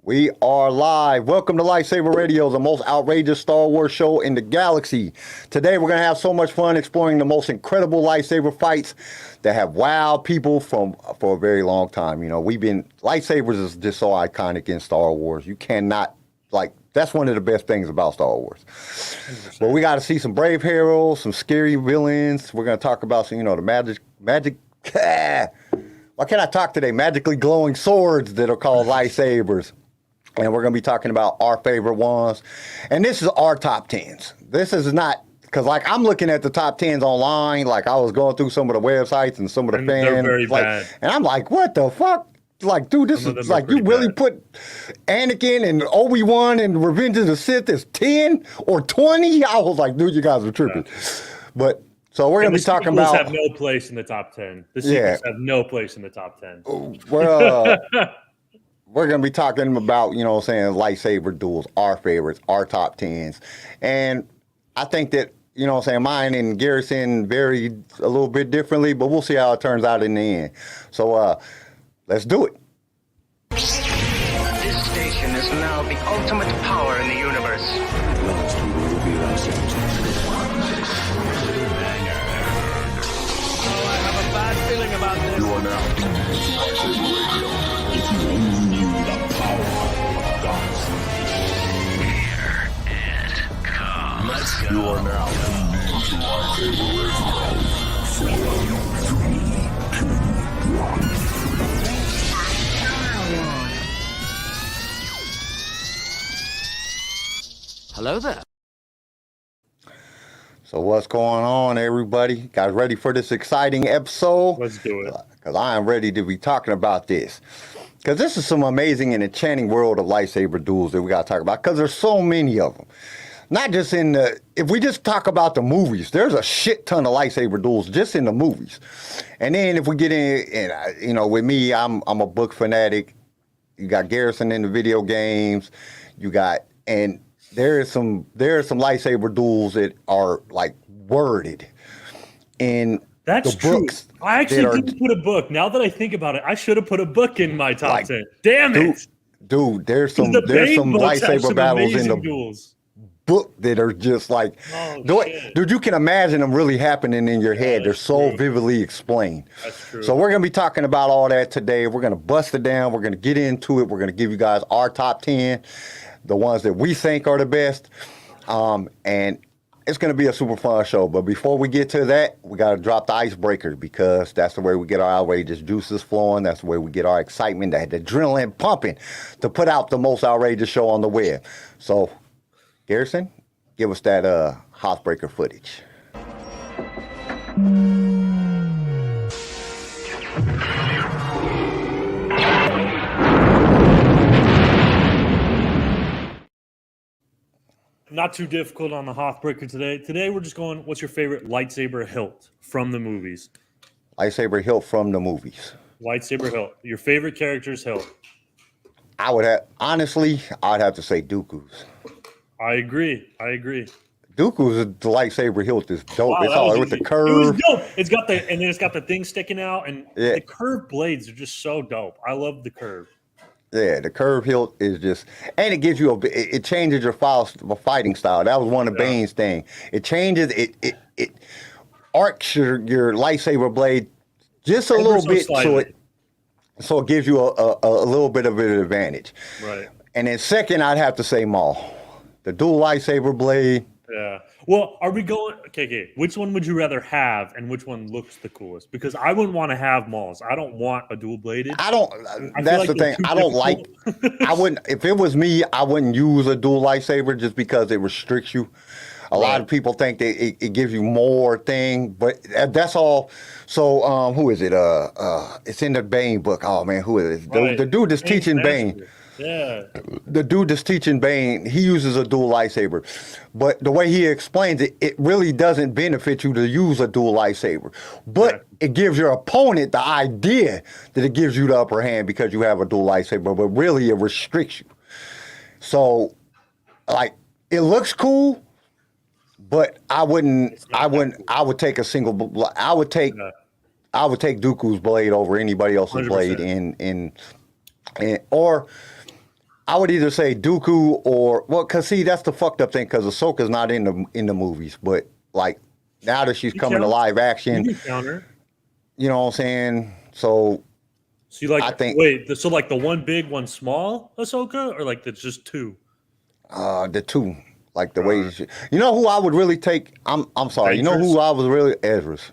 We are live. Welcome to LightSaber Radio, the most outrageous Star Wars show in the galaxy. Today we're going to have so much fun exploring the most incredible lightsaber fights that have wowed people for a very long time. You know, lightsabers is just so iconic in Star Wars. You cannot, that's one of the best things about Star Wars. 100%. But we got to see some brave heroes, some scary villains. We're going to talk about some, the magic. Why can't I talk today? Magically glowing swords that are called lightsabers. And we're going to be talking about our favorite ones. And this is our top 10s. This is not, because I'm looking at the top 10s online. I was going through some of the websites and some of the fans. They're very bad. And I'm like, what the fuck? Dude, this is you really bad. Put Anakin and Obi-Wan and Revenge of the Sith as 10 or 20? I was like, dude, you guys are tripping. Yeah. But so we're going to be talking about. The sequels have no place in the top 10. The sequels have no place in the top 10. Well, we're going to be talking about, lightsaber duels, our favorites, our top 10s. And I think that, mine and Garrison vary a little bit differently, but we'll see how it turns out in the end. So let's do it. This station is now the ultimate power in the universe. Last we will reveal ourselves. I have a bad feeling about this. You are now LightSaber Radio. If you only knew the power of gods. Here it comes. Let's go. You are now tuned in to LightSaber Radio. 4, 3, 2, 1. Hello there. So what's going on, everybody? Guys ready for this exciting episode? Let's do it. Because I am ready to be talking about this. Because this is some amazing and enchanting world of lightsaber duels that we got to talk about. Because there's so many of them. Not just if we just talk about the movies, there's a shit ton of lightsaber duels just in the movies. And then if we get in, and, with me, I'm a book fanatic. You got Garrison in the video games. And there are some lightsaber duels that are worded in That's the true. books. I actually didn't put a book. Now that I think about it, I should have put a book in my top 10. Damn it. Dude, there's some lightsaber battles in the duels. book that are just dude, you can imagine them really happening in your head. They're so vividly explained. That's true. So we're going to be talking about all that today. We're going to bust it down. We're going to get into it. We're going to give you guys our top 10, the ones that we think are the best. And it's going to be a super fun show. But before we get to that, we got to drop the icebreaker, because that's the way we get our outrageous juices flowing. That's the way we get our excitement, that adrenaline pumping to put out the most outrageous show on the web. So, Garrison, give us that housebreaker footage. Not too difficult on the Hothbreaker today. Today we're just going, what's your favorite lightsaber hilt from the movies? Lightsaber hilt from the movies. Lightsaber hilt. Your favorite character's hilt. I'd have to say Dooku's. I agree. Dooku's lightsaber hilt is dope. Wow, it's all with the curve. It was dope. It's got the thing sticking out, and the curved blades are just so dope. I love the curve. Yeah, the curve hilt is just, and it gives you it changes your fighting style. That was one of Bane's thing. It changes, it arcs your lightsaber blade just a little bit, so it gives you a little bit of an advantage. Right. And then second, I'd have to say Maul, the dual lightsaber blade. Yeah. Well, are we going? Okay. Which one would you rather have, and which one looks the coolest? Because I wouldn't want to have Mauls. I don't want a dual bladed. That's the thing. I don't like. I wouldn't. If it was me, I wouldn't use a dual lightsaber just because it restricts you. A lot of people think that it gives you more thing, but that's all. So who is it? It's in the Bane book. Oh man, who is it? The dude that's teaching Bane. Yeah. The dude that's teaching Bane, he uses a dual lightsaber. But the way he explains it, it really doesn't benefit you to use a dual lightsaber. But it gives your opponent the idea that it gives you the upper hand because you have a dual lightsaber, but really it restricts you. So, it looks cool, but I would take a single, I would take Dooku's blade over anybody else's 100%. blade or I would either say Dooku or well, cause see that's the fucked up thing, cause Ahsoka's not in the movies, but like now that she's coming to live action, You can counter. you know what I'm saying? So you like? I think so like the one big, one small Ahsoka, or like it's just two? the two, like the way you know who I would really take. I'm sorry, you know who I was really Ezra's.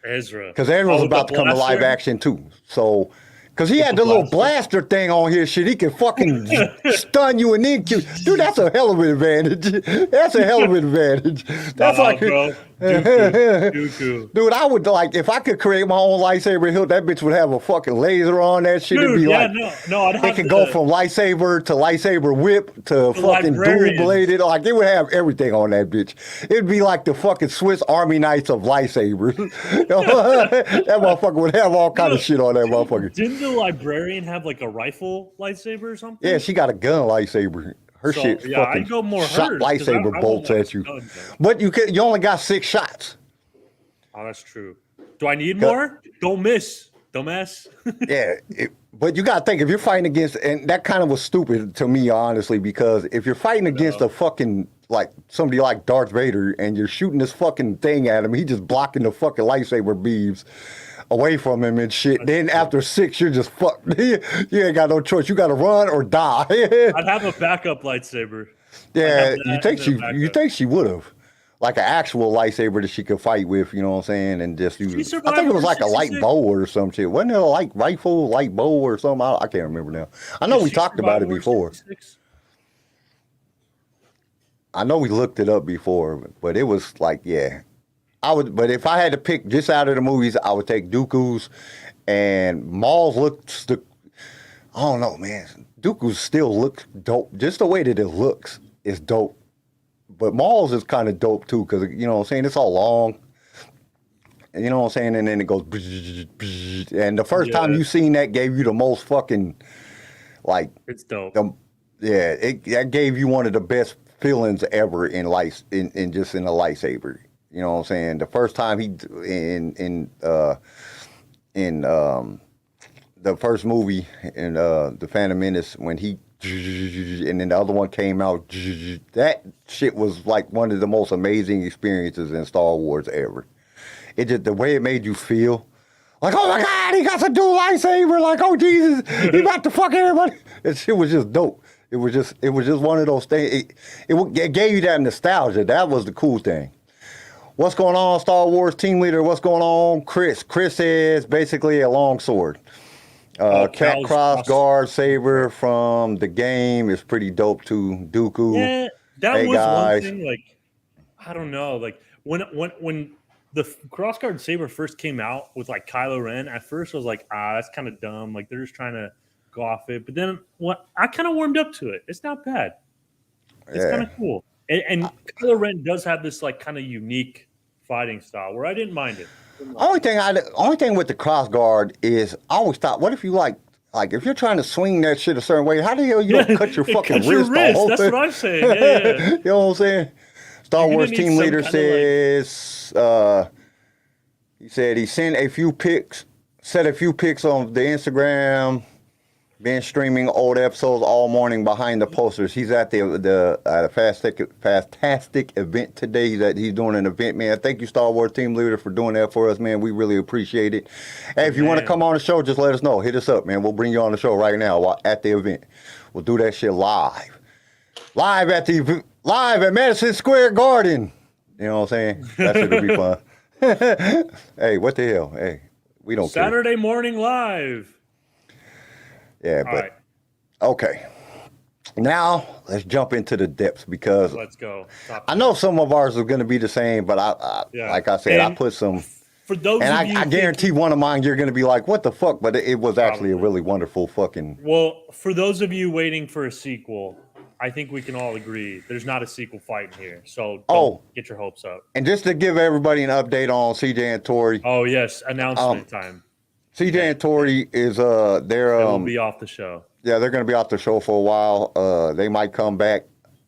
Ezra, because Ezra's about to come to live action too. So. Cause he had the little blaster thing on his shit. He can fucking stun you and then kill. Dude, that's a hell of an advantage. That's a hell of an advantage. That's like, bro. Dooku. Dude, I would like if I could create my own lightsaber hilt. That bitch would have a fucking laser on that shit. Dude, It'd be like it could go from lightsaber to lightsaber whip to fucking dual bladed. Like it would have everything on that bitch. It'd be like the fucking Swiss Army knights of lightsabers. That motherfucker would have all kind of shit on that motherfucker. Didn't the librarian have like a rifle lightsaber or something? Yeah, she got a gun lightsaber. Her shit fucking I'd go more shot hers, lightsaber I bolts at you. But you only got 6 shots. Oh, that's true. Do I need more? Don't miss, dumbass. Yeah, but you got to think if you're fighting against, and that kind of was stupid to me, honestly, because if you're fighting against a fucking like somebody like Darth Vader and you're shooting this fucking thing at him, he just blocking the fucking lightsaber beams away from him and shit. Then after 6, you're just fucked. You ain't got no choice. You got to run or die. I'd have a backup lightsaber. Yeah, you think she would have. Like an actual lightsaber that she could fight with, you know what I'm saying? And just use. I think it was like a light bow or some shit. Wasn't it a light rifle, light bow or something? I can't remember now. I know we talked about it before. I know we looked it up before, but it was like, yeah. But if I had to pick just out of the movies, I would take Dooku's, and Maul's looks I don't know, man. Dooku's still looks dope. Just the way that it looks is dope. But Maul's is kind of dope too, because you know what I'm saying, it's all long. You know what I'm saying? And then it goes and the first time you seen that gave you the most fucking like it's dope. That gave you one of the best feelings ever in life in just in a lightsaber. You know what I'm saying? The first time he in the first movie in the Phantom Menace when he and then the other one came out, that shit was like one of the most amazing experiences in Star Wars ever. It just the way it made you feel. Like, oh my God, he got a dual lightsaber. Like, oh Jesus, he about to fuck everybody. That shit was just dope. It was just one of those things. It gave you that nostalgia. That was the cool thing. What's going on, Star Wars team leader? What's going on, Chris? Chris is basically a longsword. Cat cross guard saber from the game is pretty dope too. Dooku. Yeah, that was one thing. Like, I don't know. Like when the crossguard saber first came out with like Kylo Ren, at first I was like, that's kind of dumb. Like they're just trying to go off it. But then I kind of warmed up to it. It's not bad. It's kind of cool. And Kylo Ren does have this like kind of unique fighting style where I didn't mind it. Only thing with the cross guard is I always thought, what if you like if you're trying to swing that shit a certain way, how the hell you don't cut your fucking wrist off? That's what I'm saying. Yeah. You know what I'm saying? Star Wars team leader says he said he sent a few pics on the Instagram. Been streaming old episodes all morning behind the posters. He's at a fantastic event today that he's doing an event, man. Thank you, Star Wars team leader, for doing that for us, man. We really appreciate it. Hey, if you want to come on the show, just let us know. Hit us up, man. We'll bring you on the show right now at the event. We'll do that shit live at Madison Square Garden. You know what I'm saying? That shit'll be fun. Hey, what the hell? Hey, we don't care. Saturday morning live. Yeah, but okay. Now let's jump into the depths because let's go. I know some of ours are going to be the same, but like I said, I put some. For those, and I guarantee one of mine you're going to be like, "What the fuck?" But it was actually a really wonderful fucking. Well, for those of you waiting for a sequel, I think we can all agree there's not a sequel fighting here. So don't get your hopes up. And just to give everybody an update on CJ and Tori. Oh yes, announcement time. CJ and Tori is they'll be off the show. Yeah, they're going to be off the show for a while. They might come back.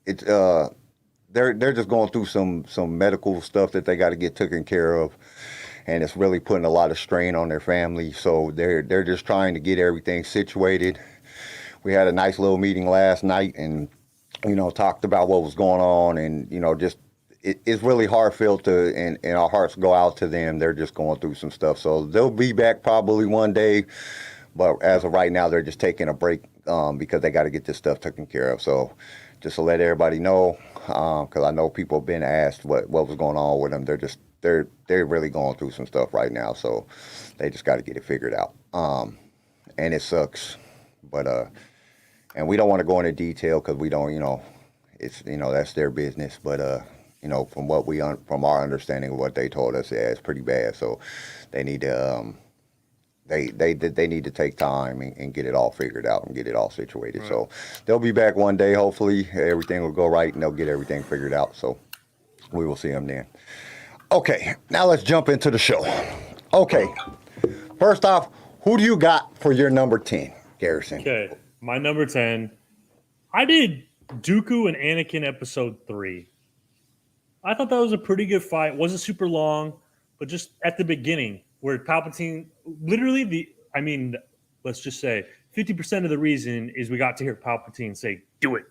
It's they're just going through some medical stuff that they got to get taken care of, and it's really putting a lot of strain on their family. So they're just trying to get everything situated. we had a nice little meeting last night, and talked about what was going on, and just it's really heartfelt and our hearts go out to them. They're just going through some stuff, so they'll be back probably one day, but as of right now, they're just taking a break because they got to get this stuff taken care of. So just to let everybody know, because I know people have been asked what was going on with them. They're really going through some stuff right now, so they just got to get it figured out. And it sucks, but and we don't want to go into detail because we don't, it's that's their business. But from what from our understanding of what they told us, yeah, it's pretty bad. So they need to they need to take time and get it all figured out and get it all situated. Right. So they'll be back one day. Hopefully everything will go right and they'll get everything figured out. So we will see them then. Okay, now let's jump into the show. Okay, first off, who do you got for your number 10, Garrison? Okay, my number 10. I did Dooku and Anakin episode 3. I thought that was a pretty good fight. Wasn't super long, but just at the beginning where Palpatine, literally let's just say 50% of the reason is we got to hear Palpatine say, "Do it."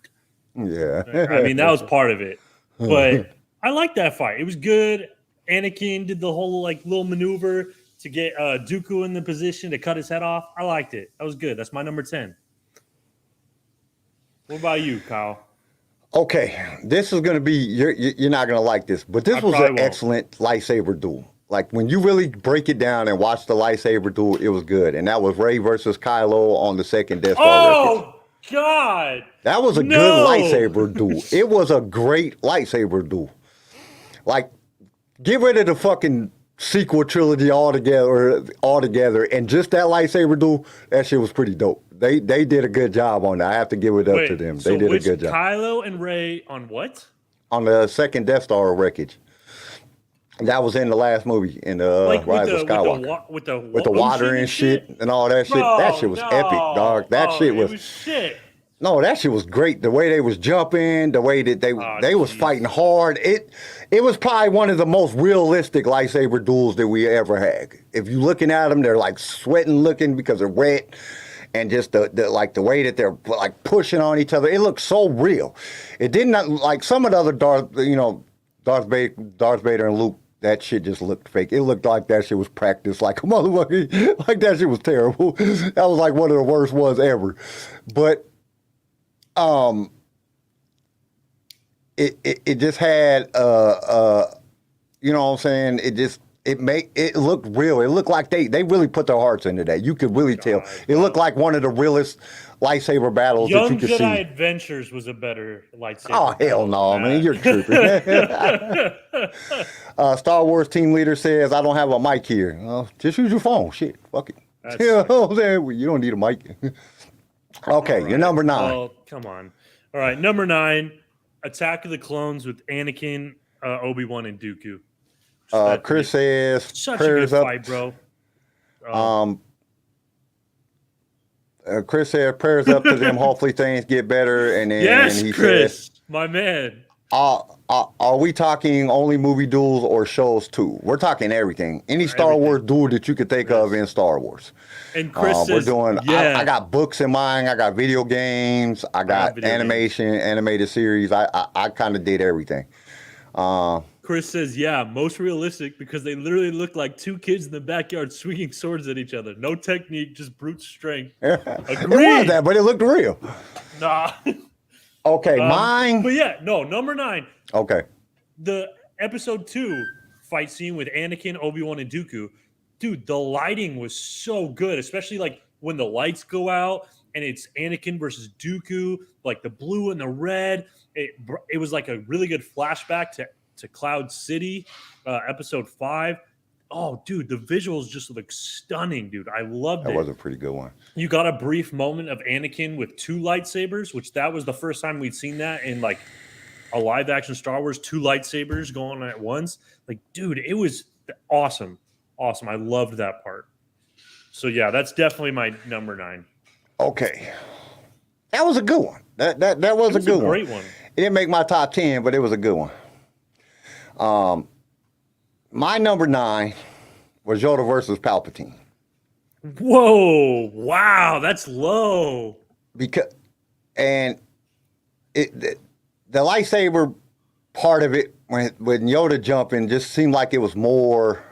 Yeah. That was part of it. But I liked that fight. It was good. Anakin did the whole little maneuver to get Dooku in the position to cut his head off. I liked it. That was good. That's my number 10. What about you, Kyle? Okay, this is going to be, you're not going to like this, but this was an excellent lightsaber duel. Like, when you really break it down and watch the lightsaber duel, it was good. And that was Rey versus Kylo on the second Death Star wreckage. God! That was a good lightsaber duel. It was a great lightsaber duel. Like, get rid of the fucking sequel trilogy altogether, and just that lightsaber duel, that shit was pretty dope. They did a good job on that. I have to give it up to them. They did a good job. Kylo and Rey on what? On the second Death Star wreckage. That was in the last movie, in the Rise of Skywalker. With the water and shit and all that shit. Bro, that shit was epic, dog. That shit was shit. No, that shit was great. The way they was jumping, the way that they was fighting hard. It was probably one of the most realistic lightsaber duels that we ever had. If you looking at them, they're like sweating looking because they're wet. And just the way that they're like pushing on each other, it looked so real. It did not like some of the other Darth Vader and Luke. That shit just looked fake. It looked like that shit was practiced like a motherfucker. Like that shit was terrible. That was like one of the worst ones ever. But it just had you know what I'm saying? It looked real. It looked like they really put their hearts into that. You could really tell. It looked like one of the realest lightsaber battles that you could see. Young Jedi Adventures was a better lightsaber. Oh, hell no, man. You're tripping. Star Wars team leader says, I don't have a mic here. Just use your phone. Shit. Fuck it. You don't need a mic. Okay, you're number 9. Well, come on. All right, number 9, Attack of the Clones with Anakin, Obi-Wan, and Dooku. Chris says, such a good fight, bro. Chris said, prayers up to them. Hopefully things get better. And then yes, he Chris, says, my man. Are we talking only movie duels or shows too? We're talking everything. Any Star Wars duel that you could think of in Star Wars. And Chris says, we're doing. Yeah. I got books in mind. I got video games. I got animated series. I kind of did everything. Chris says, yeah, most realistic because they literally look like two kids in the backyard swinging swords at each other. No technique, just brute strength. It was that, but it looked real. Nah. Okay, mine. But yeah, no, number 9. Okay. The episode 2 fight scene with Anakin, Obi-Wan, and Dooku. Dude, the lighting was so good, especially like when the lights go out and it's Anakin versus Dooku, like the blue and the red. It was like a really good flashback to Cloud City, episode 5. Oh, dude, the visuals just look stunning, dude. I loved it. That was a pretty good one. You got a brief moment of Anakin with 2 lightsabers, which that was the first time we'd seen that in like a live action Star Wars, 2 lightsabers going at once. Like, dude, it was awesome. Awesome. I loved that part. So yeah, that's definitely my number 9. Okay. That was a good one. That was a good one. Great one. It didn't make my top 10, but it was a good one. My number 9 was Yoda versus Palpatine. Whoa! Wow, that's low. because and the lightsaber part of it when Yoda jumping just seemed like it was more.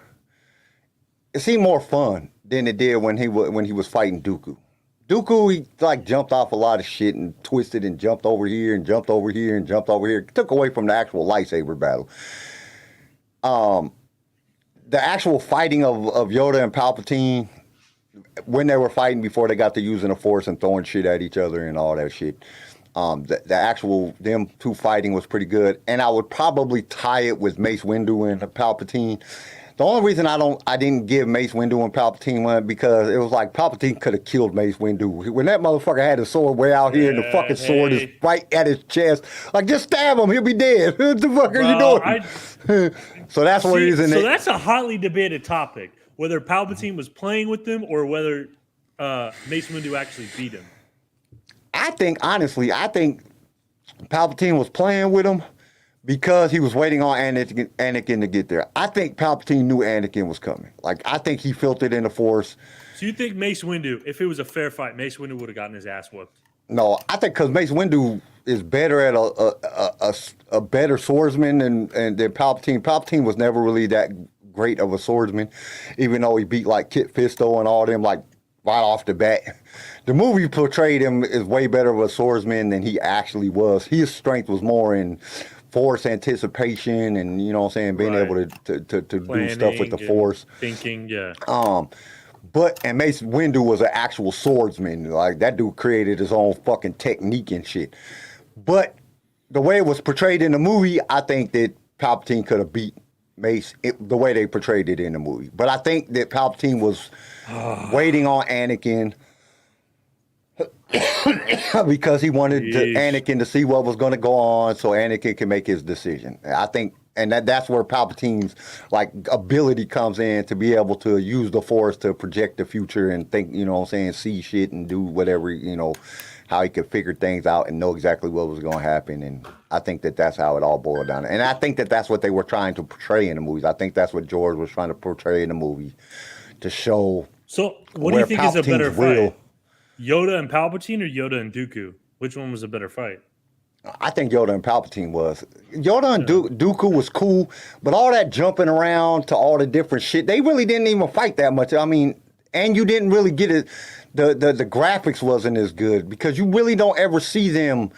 It seemed more fun than it did when he was fighting Dooku. Dooku, he like jumped off a lot of shit and twisted and jumped over here and jumped over here and jumped over here. It took away from the actual lightsaber battle. The actual fighting of Yoda and Palpatine, when they were fighting before they got to using the Force and throwing shit at each other and all that shit, the actual them two fighting was pretty good. And I would probably tie it with Mace Windu and Palpatine. The only reason I didn't give Mace Windu and Palpatine one because it was like Palpatine could have killed Mace Windu. When that motherfucker had his sword way out here and the fucking sword is right at his chest, like just stab him, he'll be dead. What the fuck are you doing? So that's what he's in. So that's a hotly debated topic, whether Palpatine was playing with them or whether Mace Windu actually beat him. I think Palpatine was playing with him because he was waiting on Anakin to get there. I think Palpatine knew Anakin was coming. Like, I think he felt it in the Force. So you think Mace Windu, if it was a fair fight, Mace Windu would have gotten his ass whooped? No, I think because Mace Windu is better at a better swordsman than Palpatine. Palpatine was never really that great of a swordsman, even though he beat like Kit Fisto and all them like right off the bat. The movie portrayed him as way better of a swordsman than he actually was. His strength was more in Force anticipation and, you know what I'm saying, being able to do stuff with the Force. Thinking, yeah. And Mace Windu was an actual swordsman. Like, that dude created his own fucking technique and shit. But the way it was portrayed in the movie, I think that Palpatine could have beat Mace the way they portrayed it in the movie. But I think that Palpatine was waiting on Anakin because he wanted Anakin to see what was going to go on so Anakin can make his decision. I think, and that's where Palpatine's like ability comes in to be able to use the Force to project the future and think, you know what I'm saying, see shit and do whatever, you know, how he could figure things out and know exactly what was going to happen. And I think that that's how it all boiled down. And I think that that's what they were trying to portray in the movies. I think that's what George was trying to portray in the movie to show. So what do you think is a better fight? Yoda and Palpatine or Yoda and Dooku? Which one was a better fight? I think Yoda and Palpatine was. Yoda and Dooku was cool, but all that jumping around to all the different shit, they really didn't even fight that much. I mean, and you didn't really get it. The graphics wasn't as good because you really don't ever see them.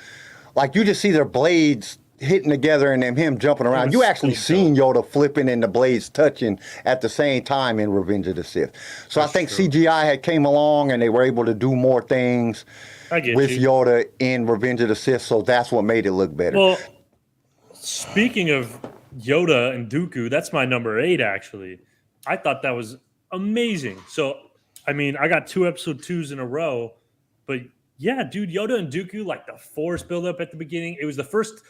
Like, you just see their blades hitting together and then him jumping around. You actually seen Yoda flipping and the blades touching at the same time in Revenge of the Sith. So I think CGI had came along and they were able to do more things with Yoda in Revenge of the Sith. So that's what made it look better. Well, speaking of Yoda and Dooku, that's my number 8, actually. I thought that was amazing. So, I mean, I got 2 episode 2s in a row, but yeah, dude, Yoda and Dooku, like the Force buildup at the beginning, it was the first...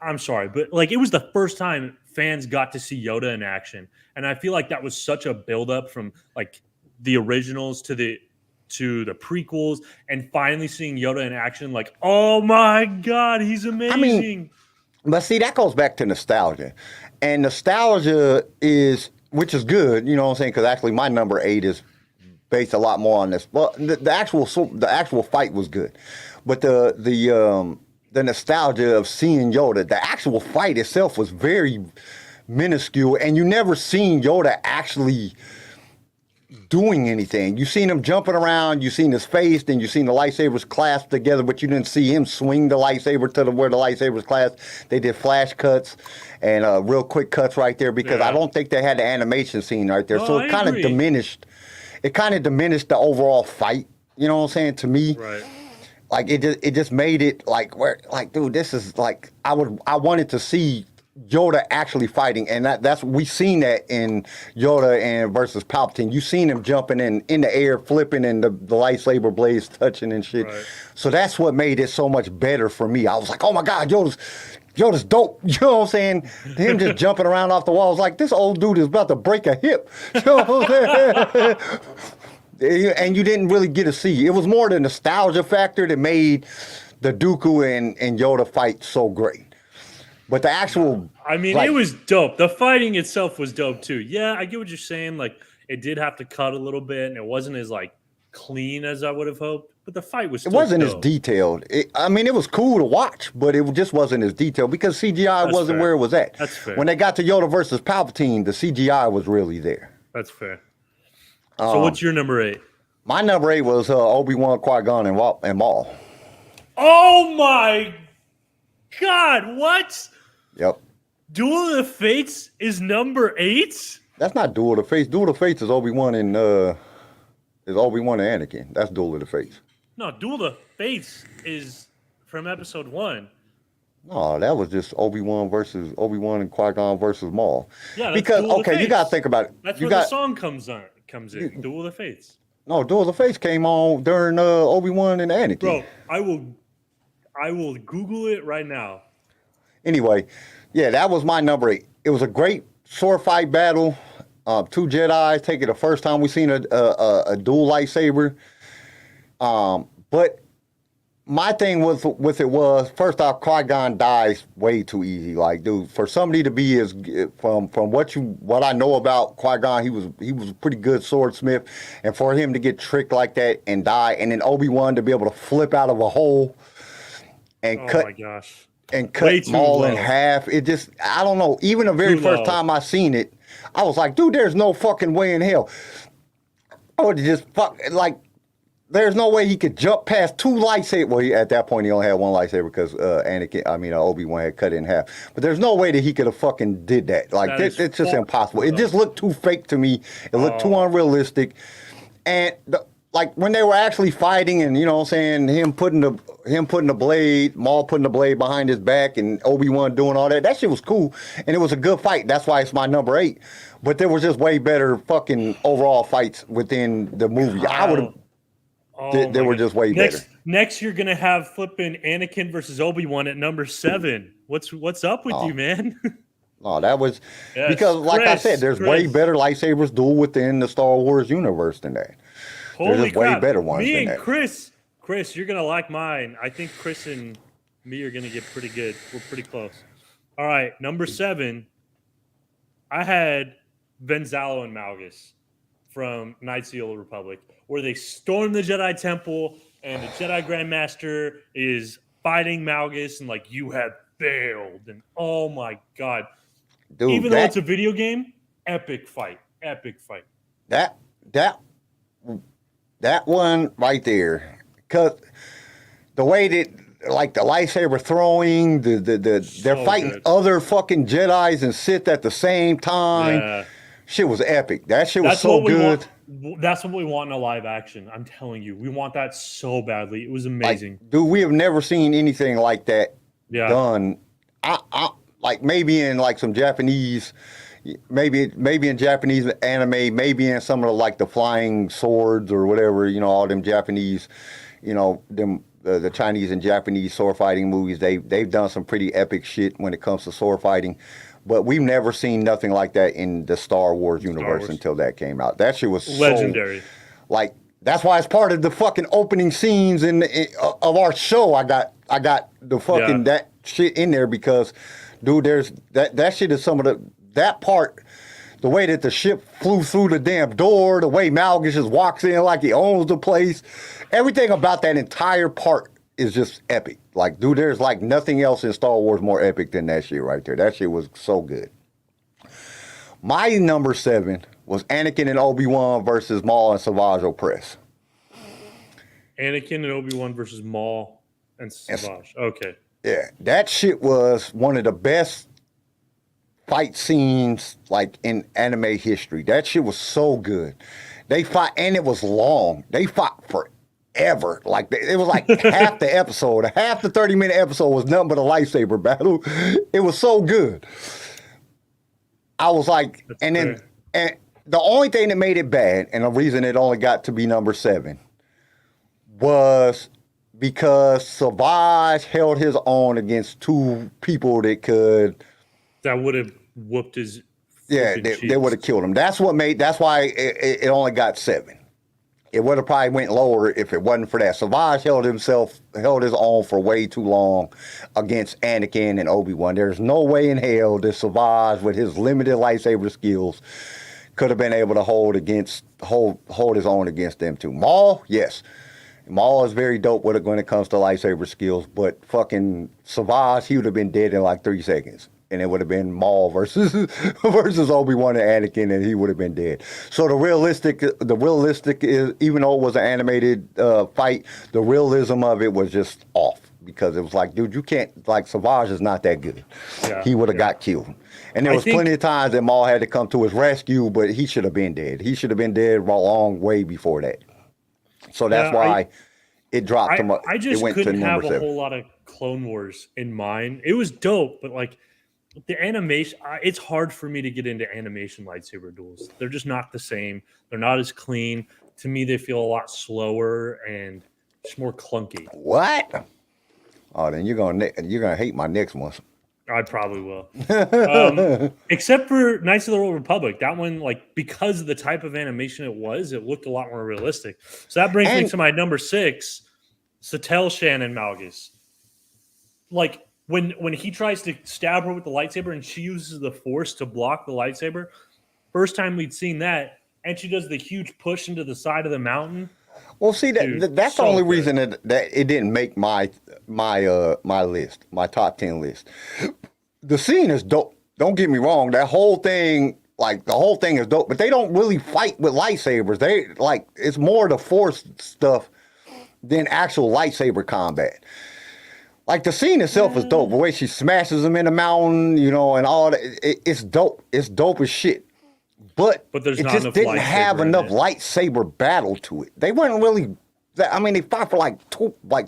I'm sorry, but like it was the first time fans got to see Yoda in action, and I feel like that was such a buildup from like the originals to the prequels, and finally seeing Yoda in action. Like, oh my god, he's amazing! I mean, but see, that goes back to nostalgia, and nostalgia is, which is good, you know what I'm saying? Because actually, my number 8 is based a lot more on this. Well, the actual fight was good, but the nostalgia of seeing Yoda, the actual fight itself was very minuscule, and you never seen Yoda actually doing anything. You seen him jumping around, you seen his face, then you seen the lightsabers clasped together, but you didn't see him swing the lightsaber to where the lightsabers clasped. They did flash cuts and real quick cuts right there because I don't think they had the animation scene right there. So it kind of diminished. It kind of diminished the overall fight. You know what I'm saying? To me, right. Like it just made it like dude, this is like I wanted to see Yoda actually fighting, and that's we seen that in Yoda and versus Palpatine. You seen him jumping in the air, flipping, and the lightsaber blades touching and shit. Right. So that's what made it so much better for me. I was like, oh my god, Yoda's dope. You know what I'm saying? Him just jumping around off the walls like this old dude is about to break a hip. You know what I'm saying? And you didn't really get to see. It was more the nostalgia factor that made the Dooku and Yoda fight so great. But the actual... I mean, it was dope. The fighting itself was dope, too. Yeah, I get what you're saying. Like, it did have to cut a little bit, and it wasn't as, like, clean as I would have hoped. but the fight was It still wasn't as dope. detailed. I mean, it was cool to watch, but it just wasn't as detailed because CGI That's wasn't fair. where it was at. That's fair. When they got to Yoda versus Palpatine, the CGI was really there. That's fair. So what's your number 8? My number 8 was Obi-Wan, Qui-Gon, and Maul. Oh my God! What? Yep. Duel of the Fates is number 8. That's not Duel of the Fates. Duel of the Fates is Obi-Wan and Anakin. That's Duel of the Fates. No, Duel of the Fates is from episode 1. No, that was just Obi-Wan and Qui-Gon versus Maul. Yeah, that's because Duel of the okay, you gotta think about it. That's where the song comes in. Duel of the Fates. No, Duel of the Fates came on during Obi-Wan and Anakin. Bro, I will Google it right now. Anyway, yeah, that was my number 8. It was a great sword fight battle. 2 Jedis taking the first time we seen a dual lightsaber. But my thing with it was, first off, Qui-Gon dies way too easy. Like, dude, for somebody to be from what I know about Qui-Gon, he was a pretty good swordsmith, and for him to get tricked like that and die, and then Obi-Wan to be able to flip out of a hole and cut Maul in half. It just, I don't know. Even the very first time I seen it, I was like, dude, there's no fucking way in hell. I would just there's no way he could jump past 2 lightsabers. Well, at that point, he only had 1 lightsaber because Obi-Wan had cut it in half. But there's no way that he could have fucking did that. Like, it's just impossible. It just looked too fake to me. It looked too unrealistic. And when they were actually fighting, and you know what I'm saying, him putting the blade, Maul putting the blade behind his back, and Obi-Wan doing all that shit was cool, and it was a good fight. That's why it's my number 8. But there was just way better fucking overall fights within the movie. I would have. They were just way better. Next, you're gonna have flipping Anakin versus Obi-Wan at number 7. What's up with you, man? No, that was because, like I said, there's way better lightsabers duel within the Star Wars universe than that. Holy There's crap. way better ones Me than and that. Chris, you're gonna like mine. I think Chris and me are gonna get pretty good. We're pretty close. All right, number 7. I had Venzalo and Malgus from Knights of the Old Republic, where they storm the Jedi Temple and the Jedi Grandmaster is fighting Malgus and you have failed. And oh my God. Dude, even though it's a video game, epic fight. That one right there. Because the way that, the lightsaber throwing, they're fighting other fucking Jedis and Sith at the same time. Yeah. Shit was epic. That shit was so good. That's what we want in a live action. I'm telling you, we want that so badly. It was amazing. Dude, we have never seen anything like that done. I maybe in some Japanese, maybe in Japanese anime, maybe in some of the flying swords or whatever, all them Japanese, them the Chinese and Japanese sword fighting movies. They've done some pretty epic shit when it comes to sword fighting. But we've never seen nothing like that in the Star Wars universe until that came out. That shit was legendary. That's why it's part of the fucking opening scenes of our show. I got the fucking that shit in there because, dude, there's that shit is some of that part. The way that the ship flew through the damn door, the way Malgus just walks in like he owns the place, everything about that entire part is just epic. Dude, there's nothing else in Star Wars more epic than that shit right there. That shit was so good. My number 7 was Anakin and Obi-Wan versus Maul and Savage Opress. Anakin and Obi-Wan versus Maul and Savage. Okay. Yeah, that shit was one of the best fight scenes in anime history. That shit was so good. They fought, and it was long. They fought forever. It was half the episode, half the 30-minute episode was nothing but a lightsaber battle. It was so good. I was and the only thing that made it bad, and the reason it only got to be number 7, was because Savage held his own against 2 people that would have whooped his. Yeah, they would have killed him. That's why it only got 7. It would have probably went lower if it wasn't for that. Savage held his own for way too long against Anakin and Obi-Wan. There's no way in hell that Savage, with his limited lightsaber skills, could have been able to hold his own against them two. Maul, yes. Maul is very dope when it comes to lightsaber skills, but fucking Savage, he would have been dead in like 3 seconds. And it would have been Maul versus Obi-Wan and Anakin, and he would have been dead. So the realistic is, even though it was an animated fight, the realism of it was just off because it was like, dude, you can't, like, Savage is not that good. Yeah, he would have got killed. And there was plenty of times that Maul had to come to his rescue, but he should have been dead. He should have been dead a long way before that. So that's why it dropped him up. I just couldn't have a whole lot of Clone Wars in mind. It was dope, but like the animation, it's hard for me to get into animation lightsaber duels. They're just not the same. They're not as clean. To me, they feel a lot slower and just more clunky. What? Oh, then you're gonna hate my next one. I probably will. Except for Knights of the Old Republic. That one, like, because of the type of animation it looked a lot more realistic. So that brings me to my number 6, Satel Shannon Malgus. Like, when he tries to stab her with the lightsaber and she uses the Force to block the lightsaber, first time we'd seen that, and she does the huge push into the side of the mountain. Well, see, that's the only reason that it didn't make my list, my top 10 list. The scene is dope. Don't get me wrong. That whole thing, like, the whole thing is dope, but they don't really fight with lightsabers. They, like, it's more the Force stuff than actual lightsaber combat. Like, the scene itself is dope. The way she smashes them in the mountain, you know, and all that, it's dope. It's dope as shit. But it just didn't have enough lightsaber battle to it. They weren't really. I mean, they fought for like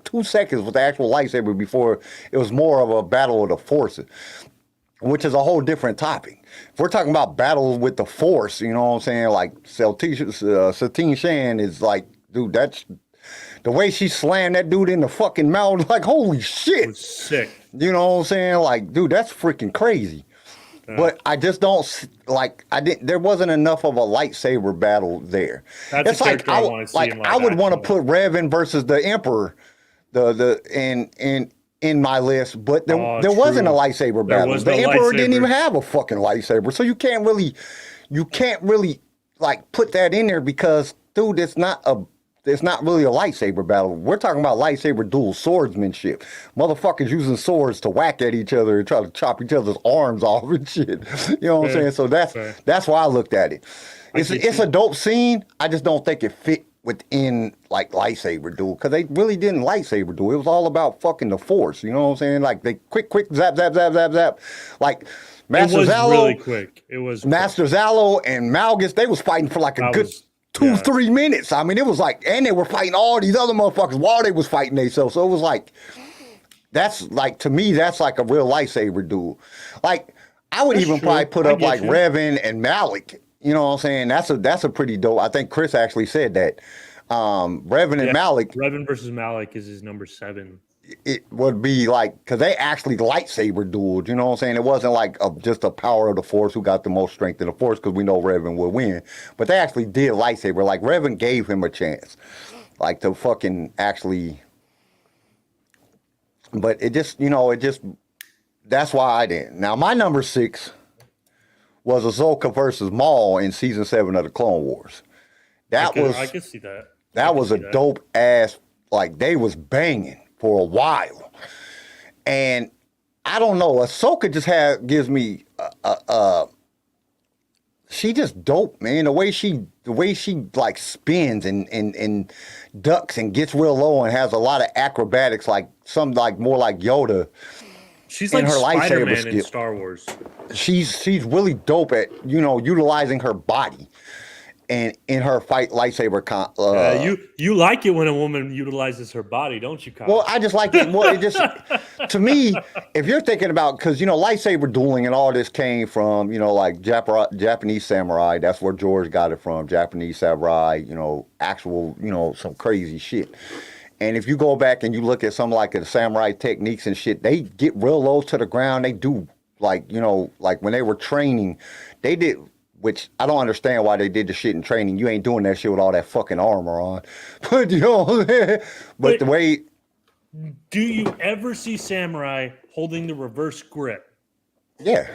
2 seconds with the actual lightsaber before it was more of a battle of the Forces, which is a whole different topic. If we're talking about battles with the Force, you know what I'm saying? Like Satine Shan is like, dude, that's the way she slammed that dude in the fucking mouth. Like, holy shit, it was sick. You know what I'm saying? Like, dude, that's freaking crazy. But I just don't like. There wasn't enough of a lightsaber battle there. That's like I would want to put Revan versus the Emperor, in my list, but there wasn't a lightsaber battle. The Emperor didn't even have a fucking lightsaber, so you can't really like put that in there because, dude, it's not really a lightsaber battle. We're talking about lightsaber duel swordsmanship. Motherfuckers using swords to whack at each other and try to chop each other's arms off and shit. You know what I'm saying? So that's why I looked at it. It's a dope scene. I just don't think it fit within like lightsaber duel because they really didn't lightsaber duel. It was all about fucking the Force. You know what I'm saying? Like they quick zap zap zap zap zap. Like Master Zalo, really quick. It was Master Zalo and Malgus. They was fighting for like a good 2-3 minutes. I mean, it was like, and they were fighting all these other motherfuckers while they was fighting themselves. So it was like, that's like, to me, that's like a real lightsaber duel. Like, I would probably put up like Revan and Malik. You know what I'm saying? That's a pretty dope. I think Chris actually said that. Revan and Malik. Revan versus Malik is his number 7. It would be like, because they actually lightsaber dueled, you know what I'm saying? It wasn't like just a power of the Force who got the most strength in the Force, because we know Revan would win. But they actually did lightsaber. Like, Revan gave him a chance. Like, to fucking actually. But that's why I didn't. Now, my number 6 was Ahsoka versus Maul in season 7 of the Clone Wars. I could see that. That was a dope ass, like, they was banging for a while. And I don't know, Ahsoka just gives me she just dope, man. The way she like spins and ducks and gets real low and has a lot of acrobatics, like some like more like Yoda. She's like her Spider-Man in Star Wars. She's really dope at, utilizing her body. And in her fight lightsaber, you like it when a woman utilizes her body, don't you, Kyle? Well, I just like it more. It just, to me, if you're thinking about, because lightsaber dueling and all this came from like Japanese samurai. That's where George got it from. Japanese samurai, actual, some crazy shit. And if you go back and you look at some like the samurai techniques and shit, they get real low to the ground. They do like when they were training, they did. Which I don't understand why they did the shit in training. You ain't doing that shit with all that fucking armor on. But But the way. Do you ever see samurai holding the reverse grip? Yeah.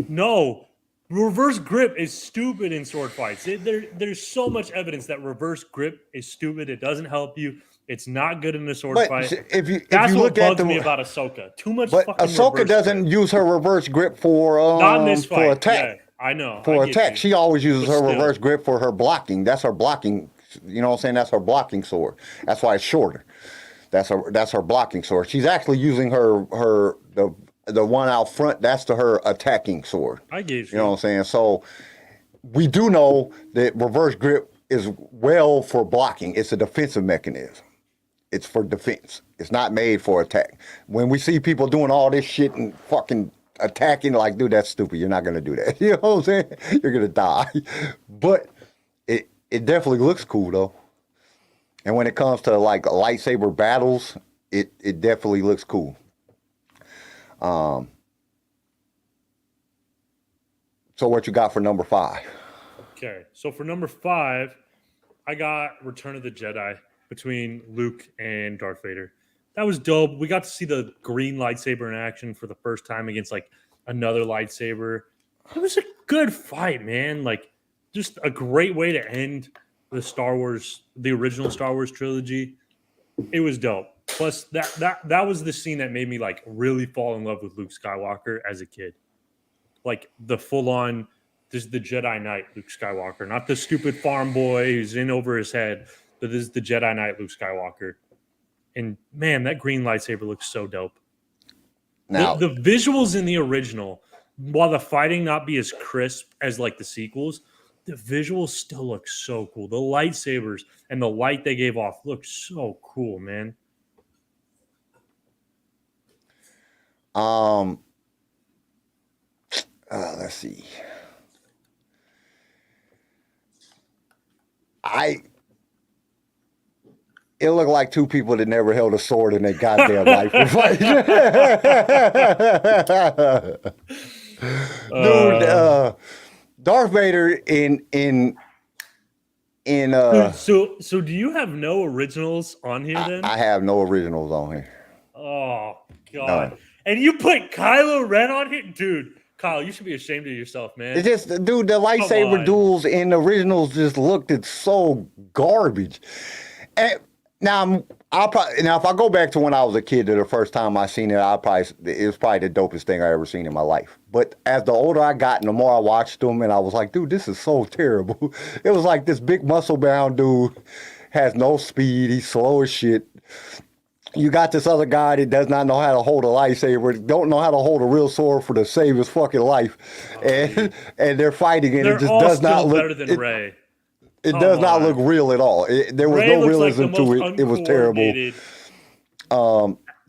No. Reverse grip is stupid in sword fights. There's so much evidence that reverse grip is stupid. It doesn't help you. It's not good in a sword But fight. if you That's what look at bugs me about Ahsoka. Too much. but fucking Ahsoka reverse doesn't grip. use her reverse grip for Not in this for fight. attack. Yeah, I know. For I get attack, you. she always uses But her still. reverse grip for her blocking. That's her blocking. You know what I'm saying? That's her blocking sword. That's why it's shorter. That's her blocking sword. She's actually using the one out front. That's her attacking sword. I get you. You know what I'm saying? So we do know that reverse grip is well for blocking. It's a defensive mechanism. It's for defense. It's not made for attack. When we see people doing all this shit and fucking attacking, like, dude, that's stupid. You're not gonna do that. You know what I'm saying? You're gonna die. But it definitely looks cool though. And when it comes to like lightsaber battles, it definitely looks cool. So what you got for number 5? Okay, so for number 5, I got Return of the Jedi between Luke and Darth Vader. That was dope. We got to see the green lightsaber in action for the first time against like another lightsaber. It was a good fight, man. Like just a great way to end the original Star Wars trilogy. It was dope. Plus that was the scene that made me like really fall in love with Luke Skywalker as a kid. Like the full on, this is the Jedi Knight Luke Skywalker, not the stupid farm boy who's in over his head, but this is the Jedi Knight Luke Skywalker. And man, that green lightsaber looks so dope. Now The visuals in the original, while the fighting not be as crisp as like the sequels, the visuals still look so cool. The lightsabers and the light they gave off look so cool, man. Let's see. It looked like two people that never held a sword in their goddamn life were fighting. Dude, Darth Vader in So do you have no originals on here then? I have no originals on here. Oh god. No. And you put Kylo Ren on here? Dude, Kyle, you should be ashamed of yourself, man. It just, dude, the lightsaber duels in the originals just looked so garbage. And now if I go back to when I was a kid, to the first time I seen it, it was probably the dopest thing I ever seen in my life. But as the older I got and the more I watched them, and I was like, dude, this is so terrible. It was like this big muscle bound dude has no speed. He's slow as shit. You got this other guy that does not know how to hold a lightsaber, don't know how to hold a real sword for to save his fucking life, and they're fighting, and it just does not look better than Rey. It does not look real at all. There was no realism to it. It was terrible.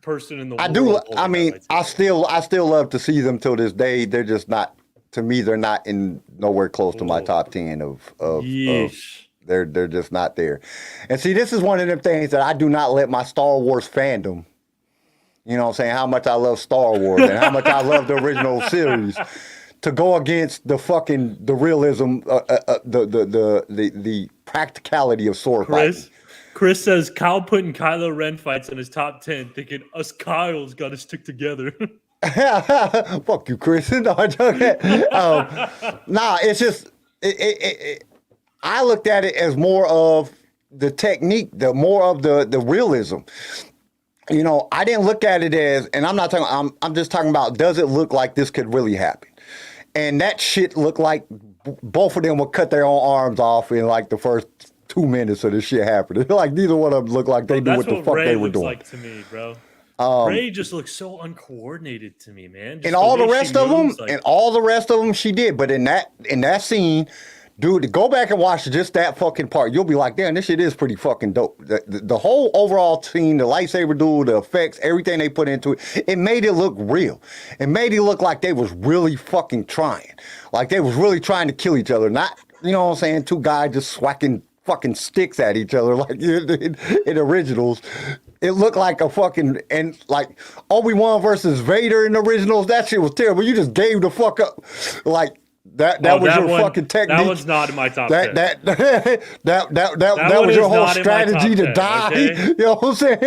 Person in the world. I mean, I still love to see them till this day. They're just not, to me, they're not in nowhere close to my top 10 of they're just not there. And see, this is one of them things that I do not let my Star Wars fandom, you know what I'm saying, how much I love Star Wars and how much I love the original series, to go against the realism, the practicality of sword fighting. Chris says Kyle putting Kylo Ren fights in his top 10, thinking us Kyle's got to stick together. Fuck you, Chris. No, I'm joking. Nah, it's just I looked at it as more of the technique, more of the realism. You know, I didn't look at it as, and I'm just talking about, does it look like this could really happen? And that shit looked like both of them would cut their own arms off in like the first 2 minutes of this shit happening. Like neither one of them looked like they knew what the fuck they were doing. That's what Rey looks like to me, bro. Rey just looks so uncoordinated to me, man. And all the rest of them, she did. But in that scene, dude, go back and watch just that fucking part. You'll be like, damn, this shit is pretty fucking dope. The whole overall scene, the lightsaber duel, the effects, everything they put into it, it made it look real. It made it look like they was really fucking trying. Like they was really trying to kill each other. Not, you know what I'm saying, two guys just swacking fucking sticks at each other like in originals. It looked like a fucking, and like Obi-Wan versus Vader in the originals, that shit was terrible. You just gave the fuck up. Like, that was your fucking technique. That one's not in my top 10. That was your whole strategy to die. Okay? You know what I'm saying?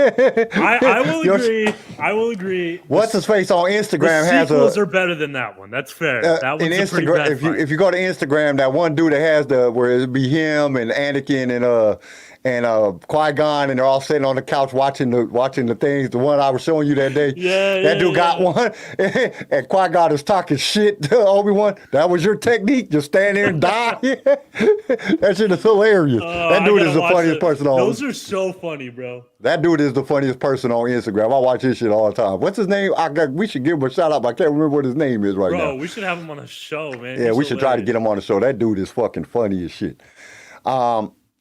I will agree. I will agree. What's his face on Instagram has sequels are better than that one. That's fair. That one's a pretty bad if you go to Instagram, that one dude that has where it'd be him and Anakin and Qui-Gon, and they're all sitting on the couch watching the things. The one I was showing you that day. That dude got one, and Qui-Gon is talking shit to Obi-Wan. That was your technique? Just stand there and die? That shit is hilarious. That dude is the funniest person on. Those are so funny, bro. That dude is the funniest person on Instagram. I watch his shit all the time. What's his name? We should give him a shout out, but I can't remember what his name is right now. Bro, we should have him on a show, man. Yeah, we should try to get him on the show. That dude is fucking funny as shit.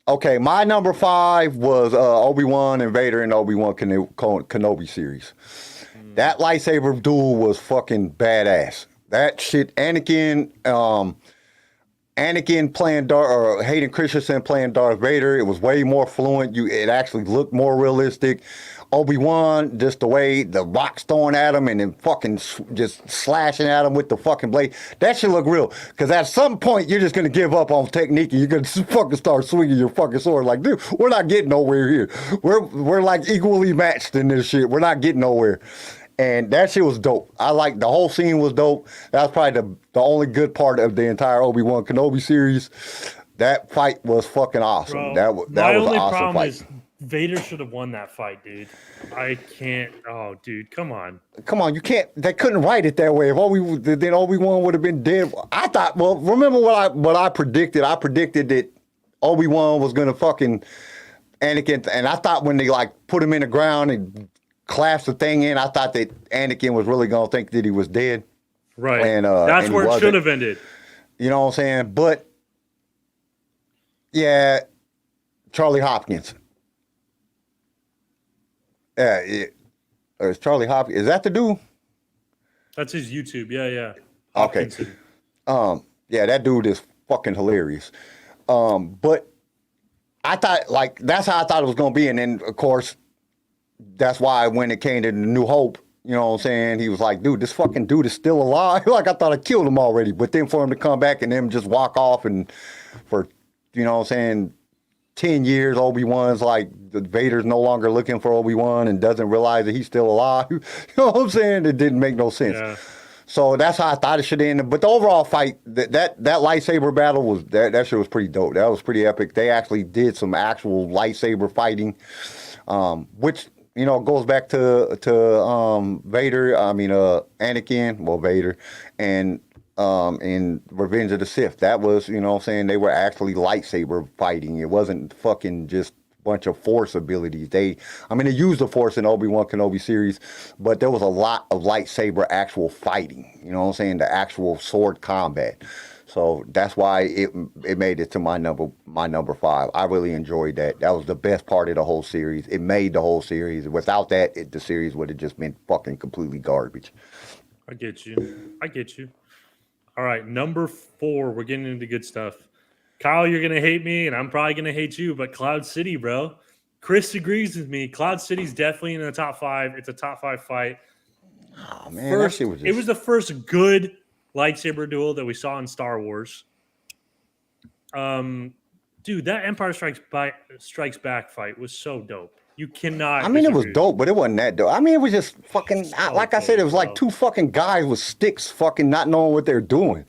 Okay, my number 5 was Obi-Wan and Vader and Obi-Wan Kenobi series. That lightsaber duel was fucking badass. That shit, Anakin playing Hayden Christensen playing Darth Vader. It was way more fluent. It actually looked more realistic. Obi-Wan, just the way the rock's throwing at him and then fucking just slashing at him with the fucking blade. That shit look real. Because at some point, you're just going to give up on technique and you're going to fucking start swinging your fucking sword. Like, dude, we're not getting nowhere here. We're like equally matched in this shit. We're not getting nowhere. And that shit was dope. I like the whole scene was dope. That was probably the only good part of the entire Obi-Wan Kenobi series. That fight was fucking awesome. Bro, that was an awesome fight. Is Vader should have won that fight, dude. I can't. Oh, dude, come on. Come on, you can't. They couldn't write it that way. If then Obi-Wan would have been dead. I thought. Well, remember what I predicted? I predicted that Obi-Wan was gonna fucking Anakin, and I thought when they like put him in the ground and clasped the thing in, I thought that Anakin was really gonna think that he was dead. Right. And that's where it should have ended. You know what I'm saying? But yeah, Charlie Hopkins. Or is Charlie Hopkins? Is that the dude? That's his YouTube. Yeah. Hopkinson. Okay. Yeah, that dude is fucking hilarious. But I thought like that's how I thought it was gonna be, and then of course that's why when it came to New Hope, you know what I'm saying? He was like, dude, this fucking dude is still alive. Like I thought I killed him already, but then for him to come back and then just walk off and for you know what I'm saying. 10 years, Obi-Wan's like, Vader's no longer looking for Obi-Wan and doesn't realize that he's still alive. You know what I'm saying? It didn't make no sense. Yeah. So that's how I thought it should end. But the overall fight, that lightsaber battle was, that shit was pretty dope. That was pretty epic. They actually did some actual lightsaber fighting, which, you know, goes back to Vader, Anakin, well, Vader, and in Revenge of the Sith. That was, you know what I'm saying, they were actually lightsaber fighting. It wasn't fucking just a bunch of force abilities. They used the force in Obi-Wan Kenobi series, but there was a lot of lightsaber actual fighting. You know what I'm saying? The actual sword combat. So that's why it made it to my number 5. I really enjoyed that. That was the best part of the whole series. It made the whole series. Without that, the series would have just been fucking completely garbage. I get you. All right, number 4. We're getting into good stuff. Kyle, you're going to hate me, and I'm probably going to hate you, but Cloud City, bro. Chris agrees with me. Cloud City's definitely in the top 5. It's a top 5 fight. Oh, man. It was the first good lightsaber duel that we saw in Star Wars. Dude, that Empire Strikes Back fight was so dope. You cannot. It was dope, but it wasn't that dope. It was just fucking. Like I said, it was like two fucking guys with sticks, fucking not knowing what they're doing.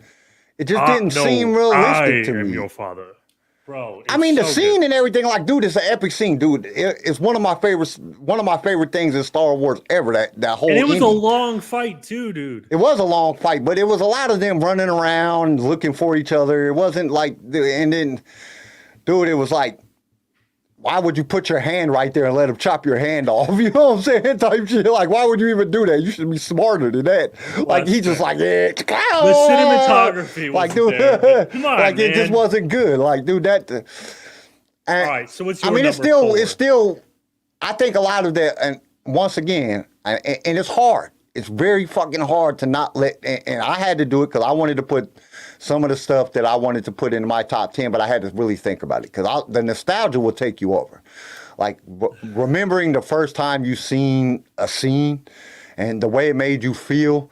It just didn't seem realistic to me. I am your father, bro. The scene and everything, like, dude, it's an epic scene, dude. It's one of my favorite things in Star Wars ever. That whole. And it was a long fight too, dude. It was a long fight, but it was a lot of them running around looking for each other. It wasn't like, and then, dude, it was like. Why would you put your hand right there and let him chop your hand off? You know what I'm saying? Type shit. Like, why would you even do that? You should be smarter than that. Like, he just like, yeah. The cinematography was there. Come on, like, man. It just wasn't good. Like, dude, that. All right, so what's your number 4? It's still, I think a lot of that, and once again, and it's hard. It's very fucking hard to not let, and I had to do it because I wanted to put some of the stuff that I wanted to put in my top 10, but I had to really think about it because the nostalgia will take you over. Like remembering the first time you seen a scene and the way it made you feel,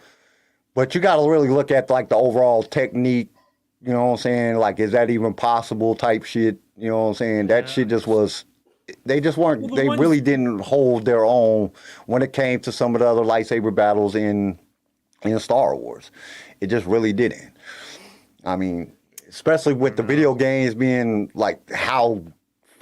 but you got to really look at like the overall technique, you know what I'm saying? Like, is that even possible type shit? You know what I'm saying? That shit just was... They just weren't. They really didn't hold their own when it came to some of the other lightsaber battles in Star Wars. It just really didn't. Especially with the video games being like how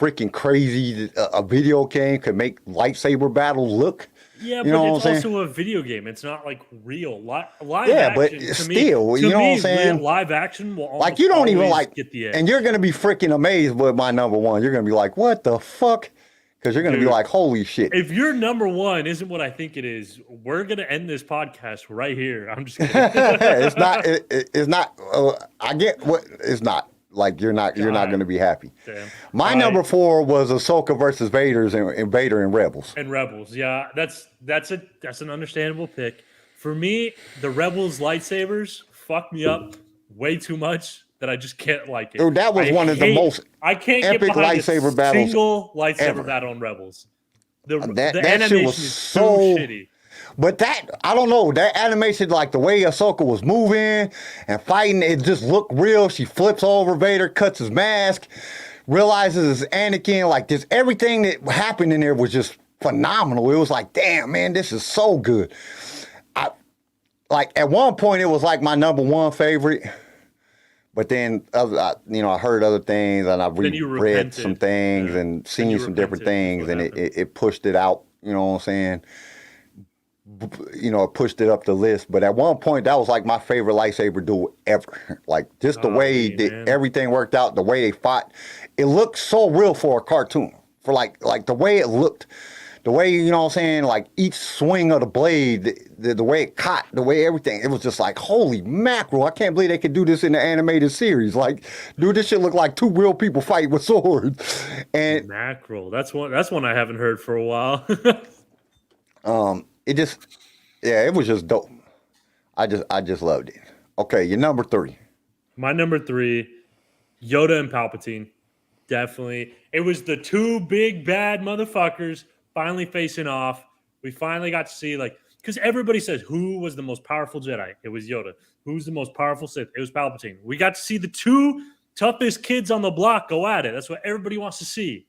freaking crazy a video game could make lightsaber battles look. Yeah, You but know it's what I'm also a video game. It's not like real live Yeah, action. but To still, me, you know what I'm saying? live action will almost Like you don't even always like, get the edge. and you're gonna be freaking amazed with my number one. You're gonna be like, what the fuck? Because you're gonna be Dude, like, holy shit. If your number one isn't what I think it is, we're gonna end this podcast right here. I'm just kidding. It's not. It's not. I get what it's not. Like you're not going to be happy. Damn. My number 4 was Ahsoka versus Vader and Rebels. And Rebels, yeah, that's an understandable pick. For me, the Rebels lightsabers fuck me up way too much that I just can't like it. Dude, that was one of the most I can't epic get behind lightsaber a battles single lightsaber ever. battle on Rebels. The That shit animation was is so shitty. But that, I don't know, that animation, like the way Ahsoka was moving and fighting, it just looked real. She flips over Vader, cuts his mask, realizes it's Anakin. Like, just everything that happened in there was just phenomenal. It was like, damn, man, this is so good. Like, at one point, it was like my number 1 favorite. But then, I heard other things and I read some things and seen some different things and it pushed it out, you know what I'm saying? It pushed it up the list. But at one point, that was like my favorite lightsaber duel ever. Like, just the way that everything worked out, the way they fought. It looked so real for a cartoon. For like the way it looked, the way, you know what I'm saying, like each swing of the blade, the way it caught, the way everything, it was just like, holy mackerel, I can't believe they could do this in the animated series. Like, dude, this shit look like 2 real people fighting with swords. And mackerel, that's one I haven't heard for a while. It was just dope. I just loved it. Okay, your number 3. My number 3, Yoda and Palpatine. Definitely. It was the 2 big bad motherfuckers finally facing off. We finally got to see, like, because everybody says who was the most powerful Jedi? It was Yoda. Who's the most powerful Sith? It was Palpatine. We got to see the 2 toughest kids on the block go at it. That's what everybody wants to see.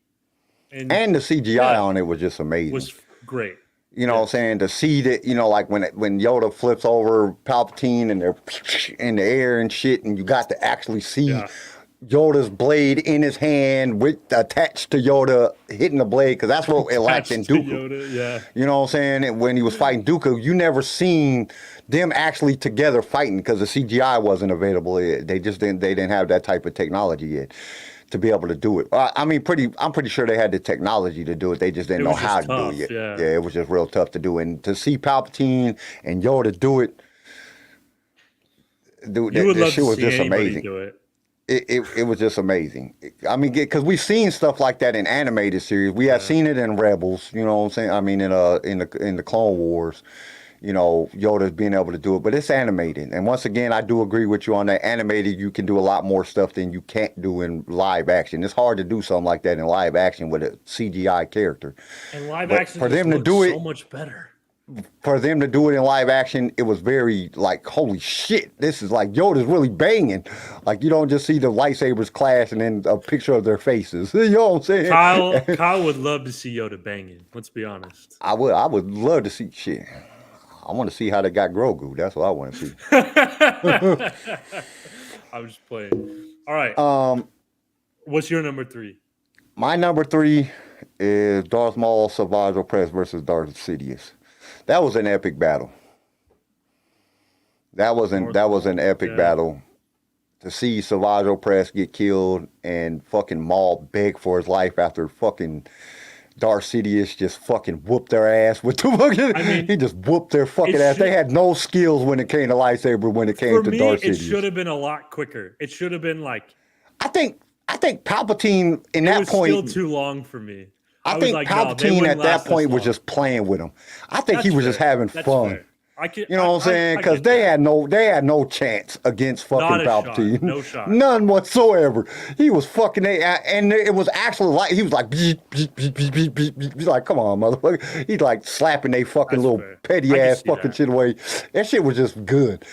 And the CGI on it was just amazing. Was great. You know what I'm saying? To see that, like when Yoda flips over Palpatine and they're in the air and shit, and you got to actually see Yoda's blade in his hand attached to Yoda hitting the blade, because that's what it lacked in Dooku. Yoda, you know what I'm saying? And when he was fighting Dooku, you never seen them actually together fighting because the CGI wasn't available. They didn't have that type of technology yet to be able to do it. I'm pretty sure they had the technology to do it. They just didn't know how to do it yet. Yeah, it was just real tough to do. And to see Palpatine and Yoda do it, that shit was just amazing. Do it. It was just amazing. I mean, because we've seen stuff like that in animated series. We have seen it in Rebels. You know what I'm saying? I mean, in the Clone Wars. Yoda's being able to do it, but it's animated. And once again, I do agree with you on that. Animated, you can do a lot more stuff than you can't do in live action. It's hard to do something like that in live action with a CGI character. And live action for them to do it so much better. For them to do it in live action, it was very like, holy shit, this is like Yoda's really banging. Like, you don't just see the lightsabers clash and then a picture of their faces. You know what I'm saying? Kyle would love to see Yoda banging. Let's be honest. I would love to see shit. I want to see how they got Grogu. That's what I want to see. I was just playing. All right. What's your number 3? My number 3 is Darth Maul Savage Opress versus Darth Sidious. That was an epic battle. That was an epic battle. To see Savage Opress get killed and fucking Maul beg for his life after fucking Darth Sidious just fucking whooped their ass with the fucking. He just whooped their fucking ass. They had no skills when it came to lightsaber. When it came to Darth Sidious, it should have been a lot quicker. It should have been like. I think Palpatine in that point. It was still too long for me. I think Palpatine at that point was just playing with him. I think he was just having fun. Fair. You know what I'm saying? Because they had no chance against fucking Palpatine. Shot. No shot. None whatsoever. He was fucking, and it was actually like, he was like, he's like, come on, motherfucker. He's like slapping they fucking little petty ass fucking shit away. That shit was just good.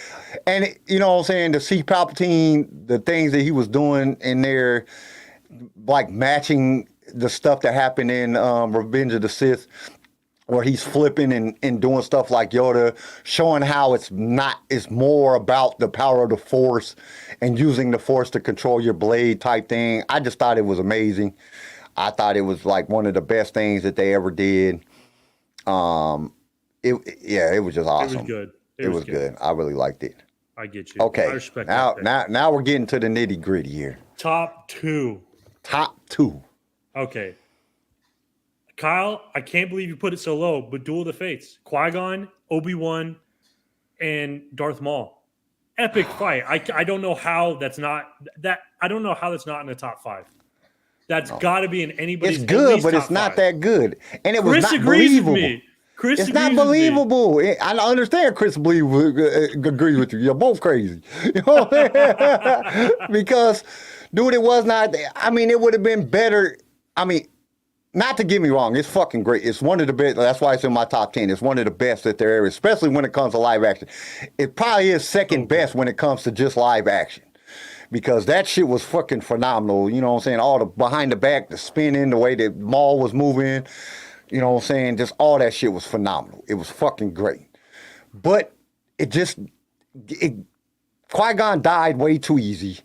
And you know what I'm saying? To see Palpatine, the things that he was doing in there, like matching the stuff that happened in Revenge of the Sith, where he's flipping and doing stuff like Yoda, showing how it's more about the power of the Force and using the Force to control your blade type thing. I just thought it was amazing. I thought it was like one of the best things that they ever did. It was just awesome. It was good. It was good. I really liked it. I get you. Okay. I respect now we're getting to the nitty gritty here. Top two. Okay. Kyle, I can't believe you put it so low, but Duel of the Fates. Qui-Gon, Obi-Wan, and Darth Maul. Epic fight. I don't know how that's not in the top 5. That's got to be in anybody's. It's good, but it's not that good, and it was not believable. It's not believable. I understand Chris agrees with you. You're both crazy. You know what I'm saying? Because, dude, it was not. I mean, it would have been better. I mean, not to get me wrong, it's fucking great. It's one of the best. That's why it's in my top 10. It's one of the best that there is, especially when it comes to live action. It probably is second best when it comes to just live action. Because that shit was fucking phenomenal. You know what I'm saying? All the behind the back, the spinning, the way that Maul was moving. You know what I'm saying? Just all that shit was phenomenal. It was fucking great. But Qui-Gon died way too easy.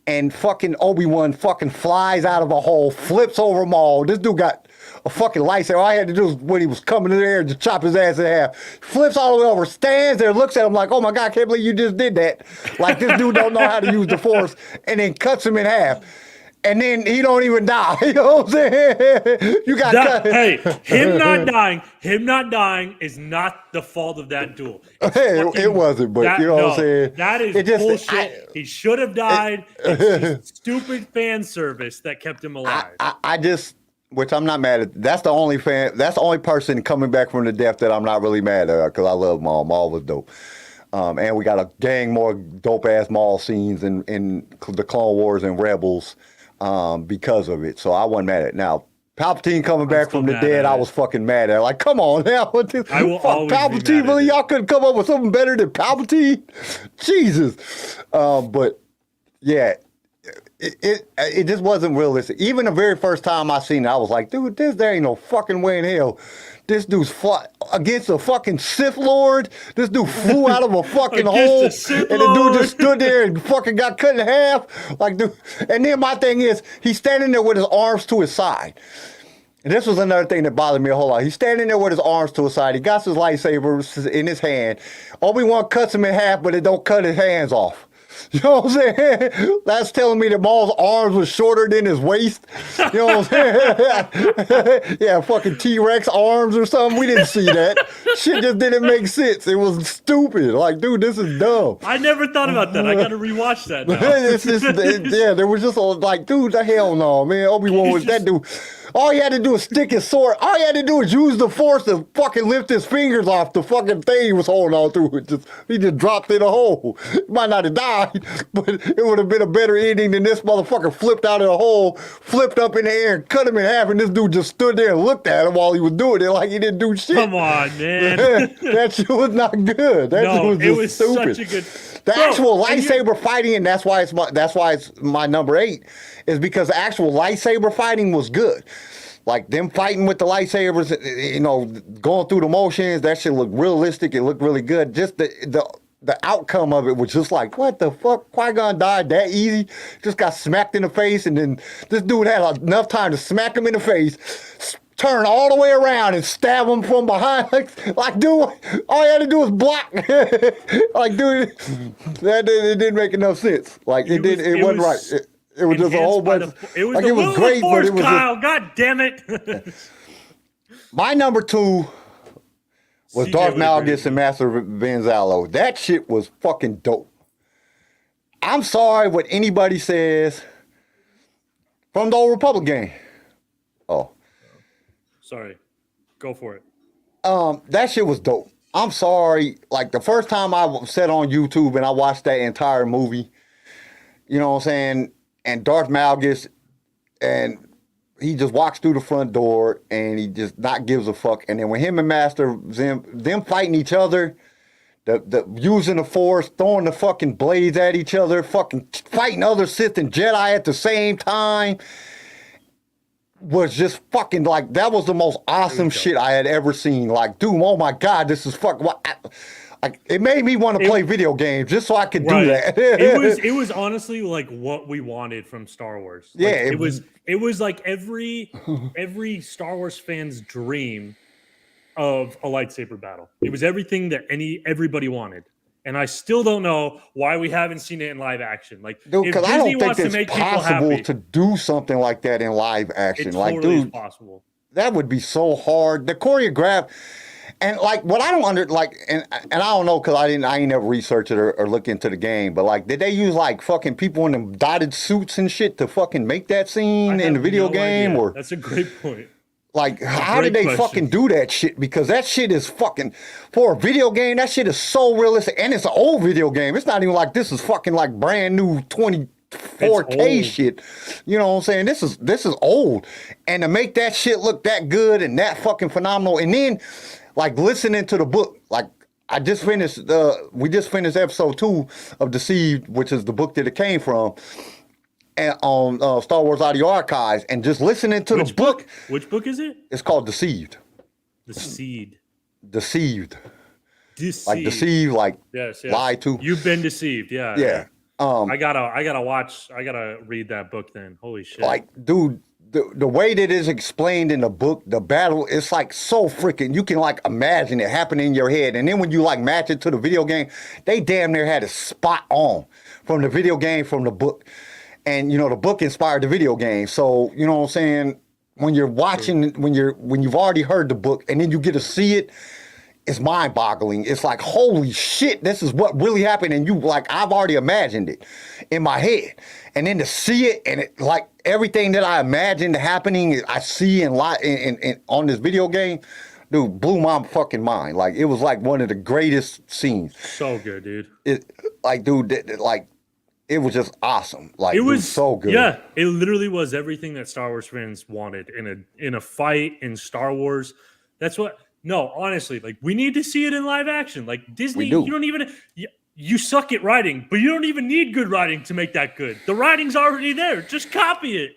And fucking Obi-Wan fucking flies out of a hole, flips over Maul. This dude got a fucking lightsaber. All I had to do was when he was coming in there to chop his ass in half. Flips all the way over, stands there, looks at him like, oh my God, I can't believe you just did that. Like this dude don't know how to use the Force, and then cuts him in half. And then he don't even die. You know what I'm saying? You got cut. Hey, him not dying is not the fault of that duel. Hey, it wasn't, but you know what I'm saying? That is bullshit. He should have died. It's stupid fan service that kept him alive. Which I'm not mad at. That's the only person coming back from the death that I'm not really mad at, because I love Maul. Maul was dope. And we got a gang more dope ass Maul scenes in the Clone Wars and Rebels. Because of it. So I wasn't mad at it. Now, Palpatine coming back from the dead, I was fucking mad at it. Like, come on now. I will always Palpatine, be mad really? at Y'all couldn't come up with something better than Palpatine? Jesus. But, yeah, it just wasn't realistic. Even the very first time I seen it, I was like, dude, there ain't no fucking way in hell. This dude's fought against a fucking Sith Lord. This dude flew out of a fucking hole, and the dude just stood there and fucking got cut in half. Like, dude. And then my thing is, he's standing there with his arms to his side. And this was another thing that bothered me a whole lot. He's standing there with his arms to his side. He got his lightsaber in his hand. Obi-Wan cuts him in half, but it don't cut his hands off. You know what I'm saying? That's telling me that Maul's arms was shorter than his waist. You know what I'm saying? Yeah, fucking T-Rex arms or something. We didn't see that. Shit just didn't make sense. It was stupid. Like, dude, this is dumb. I never thought about that. I got to rewatch that now. There was just like, dude, the hell no, man. Obi-Wan was that dude. All he had to do was stick his sword. All he had to do was use the Force to fucking lift his fingers off the fucking thing he was holding on to. He just dropped in a hole. He might not have died, but it would have been a better ending than this motherfucker flipped out of the hole, flipped up in the air, and cut him in half, and this dude just stood there and looked at him while he was doing it like he didn't do shit. Come on, man. That shit was not good. That shit was just stupid. Such a good... The actual lightsaber fighting, and that's why it's my number 8, is because the actual lightsaber fighting was good. Like them fighting with the lightsabers, you know, going through the motions, that shit looked realistic. It looked really good. Just the outcome of it was just like, what the fuck? Qui-Gon died that easy? Just got smacked in the face, and then this dude had enough time to smack him in the face, turn all the way around and stab him from behind. Like, dude, all you had to do was block. Like, dude, it didn't make enough sense. Like, it wasn't right. It was just a whole bunch. It was great, but it was Kyle. God damn it! My number 2 was Darth Malgus and Master Venzalo. That shit was fucking dope. I'm sorry what anybody says from the Old Republic game. Oh, sorry. Go for it. That shit was dope. I'm sorry. Like the first time I sat on YouTube and I watched that entire movie, you know what I'm saying? And Darth Malgus, and he just walks through the front door and he just not gives a fuck. And then when him and Master them fighting each other, the using the Force, throwing the fucking blades at each other, fucking fighting other Sith and Jedi at the same time, was just fucking like, that was the most awesome shit I had ever seen. Like, dude, oh my God, this is fucking. It made me want to play video games just so I could do that. it was honestly like what we wanted from Star Wars. Like, Yeah, it was like every Star Wars fan's dream of a lightsaber battle. It was everything that everybody wanted. And I still don't know why we haven't seen it in live action. Like, dude, if because I Disney don't think wants to it's make people possible happy, to do something like that in live action. it Like, totally dude, is possible. that would be so hard. The choreograph, and like what I don't and I don't know because I ain't never researched it or look into the game. But like, did they use like fucking people in them dotted suits and shit to fucking make that scene in the video game? Idea. Or that's a great point. Like, how did they fucking do that shit? Because that shit is fucking, for a video game, that shit is so realistic. And it's an old video game. It's not even like this is fucking like brand new 4K shit. You know what I'm saying? This is old. And to make that shit look that good and that fucking phenomenal. And then, like, listening to the book, like, we just finished episode 2 of Deceived, which is the book that it came from. And on Star Wars Audio Archives, and just listening to the book. Which book is it? It's called Deceived. Deceived. Like deceived, like yes. lied to. You've been deceived, yeah. Yeah. I gotta read that book then. Holy shit. Like, dude, the way that it's explained in the book, the battle, it's like so freaking, you can like imagine it happening in your head. And then when you like match it to the video game, they damn near had it spot on from the video game, from the book. And, you know, the book inspired the video game. So, you know what I'm saying? When you're watching, when you've already heard the book and then you get to see it, it's mind boggling. It's like, holy shit, this is what really happened. And you like, I've already imagined it in my head. And then to see it and it like everything that I imagined happening, I see in on this video game, dude, blew my fucking mind. Like, it was like one of the greatest scenes. So good, dude. It was just awesome. Like, it was so good. Yeah, it literally was everything that Star Wars fans wanted in a fight in Star Wars. That's what. No, honestly, like, we need to see it in live action. Like, Disney, you don't even. You suck at writing, but you don't even need good writing to make that good. The writing's already there. Just copy it.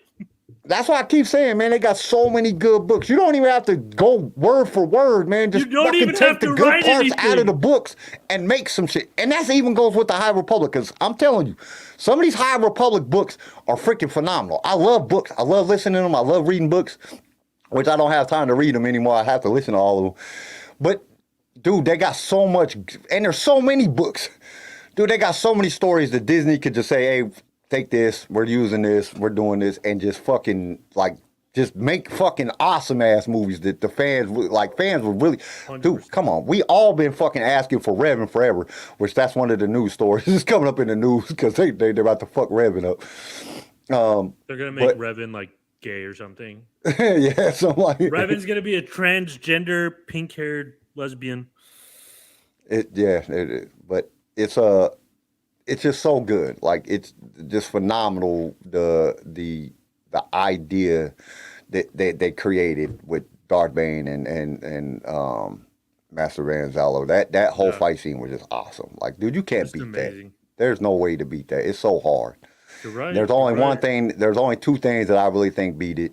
That's why I keep saying, man, they got so many good books. You don't even have to go word for word, man. Just fucking take the good parts out of the books and make some shit. And that even goes with the High Republic, because I'm telling you, some of these High Republic books are freaking phenomenal. I love books. I love listening to them. I love reading books, which I don't have time to read them anymore. I have to listen to all of them. But, dude, they got so much, and there's so many books. Dude, they got so many stories that Disney could just say, hey, take this, we're using this, we're doing this, and just fucking, like, just make fucking awesome ass movies that the fans would really, 100%. Dude, come on. We all been fucking asking for Revan forever, which that's one of the news stories. It's coming up in the news because they're about to fuck Revan up. They're going to make Revan, like, gay or something. Yeah, something like that. Revan's going to be a transgender, pink-haired lesbian. But it's just so good. Like, it's just phenomenal. The idea that they created with Darth Bane and Master Van Zalo. That whole fight scene was just awesome. Like, dude, you can't beat that. There's no way to beat that. It's so hard. You're right. There's only two things that I really think beat it,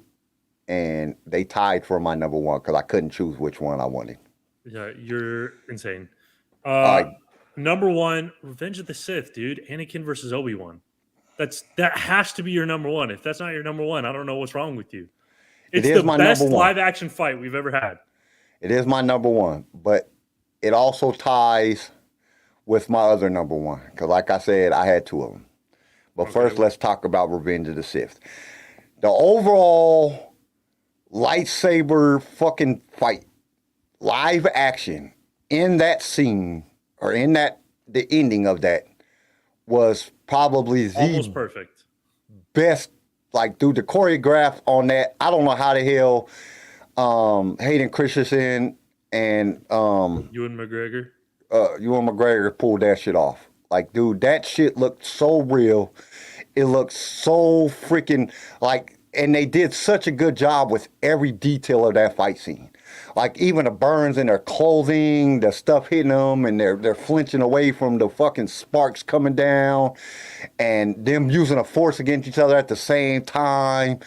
and they tied for my number one because I couldn't choose which one I wanted. Yeah, you're insane. Number one, Revenge of the Sith, dude. Anakin versus Obi-Wan. That has to be your number one. If that's not your number one, I don't know what's wrong with you. It's the best live action fight we've ever had. It is my number one, but it also ties with my other number one. Because like I said, I had two of them. But first, let's talk about Revenge of the Sith. The overall lightsaber fucking fight, live action, in that scene, or in the ending of that, was probably the almost perfect best. Like, dude, the choreograph on that, I don't know how the hell Hayden Christensen and Ewan McGregor pulled that shit off. Like, dude, that shit looked so real. It looked so freaking like, and they did such a good job with every detail of that fight scene. Like, even the burns in their clothing, the stuff hitting them, and they're flinching away from the fucking sparks coming down, and them using a force against each other at the same time.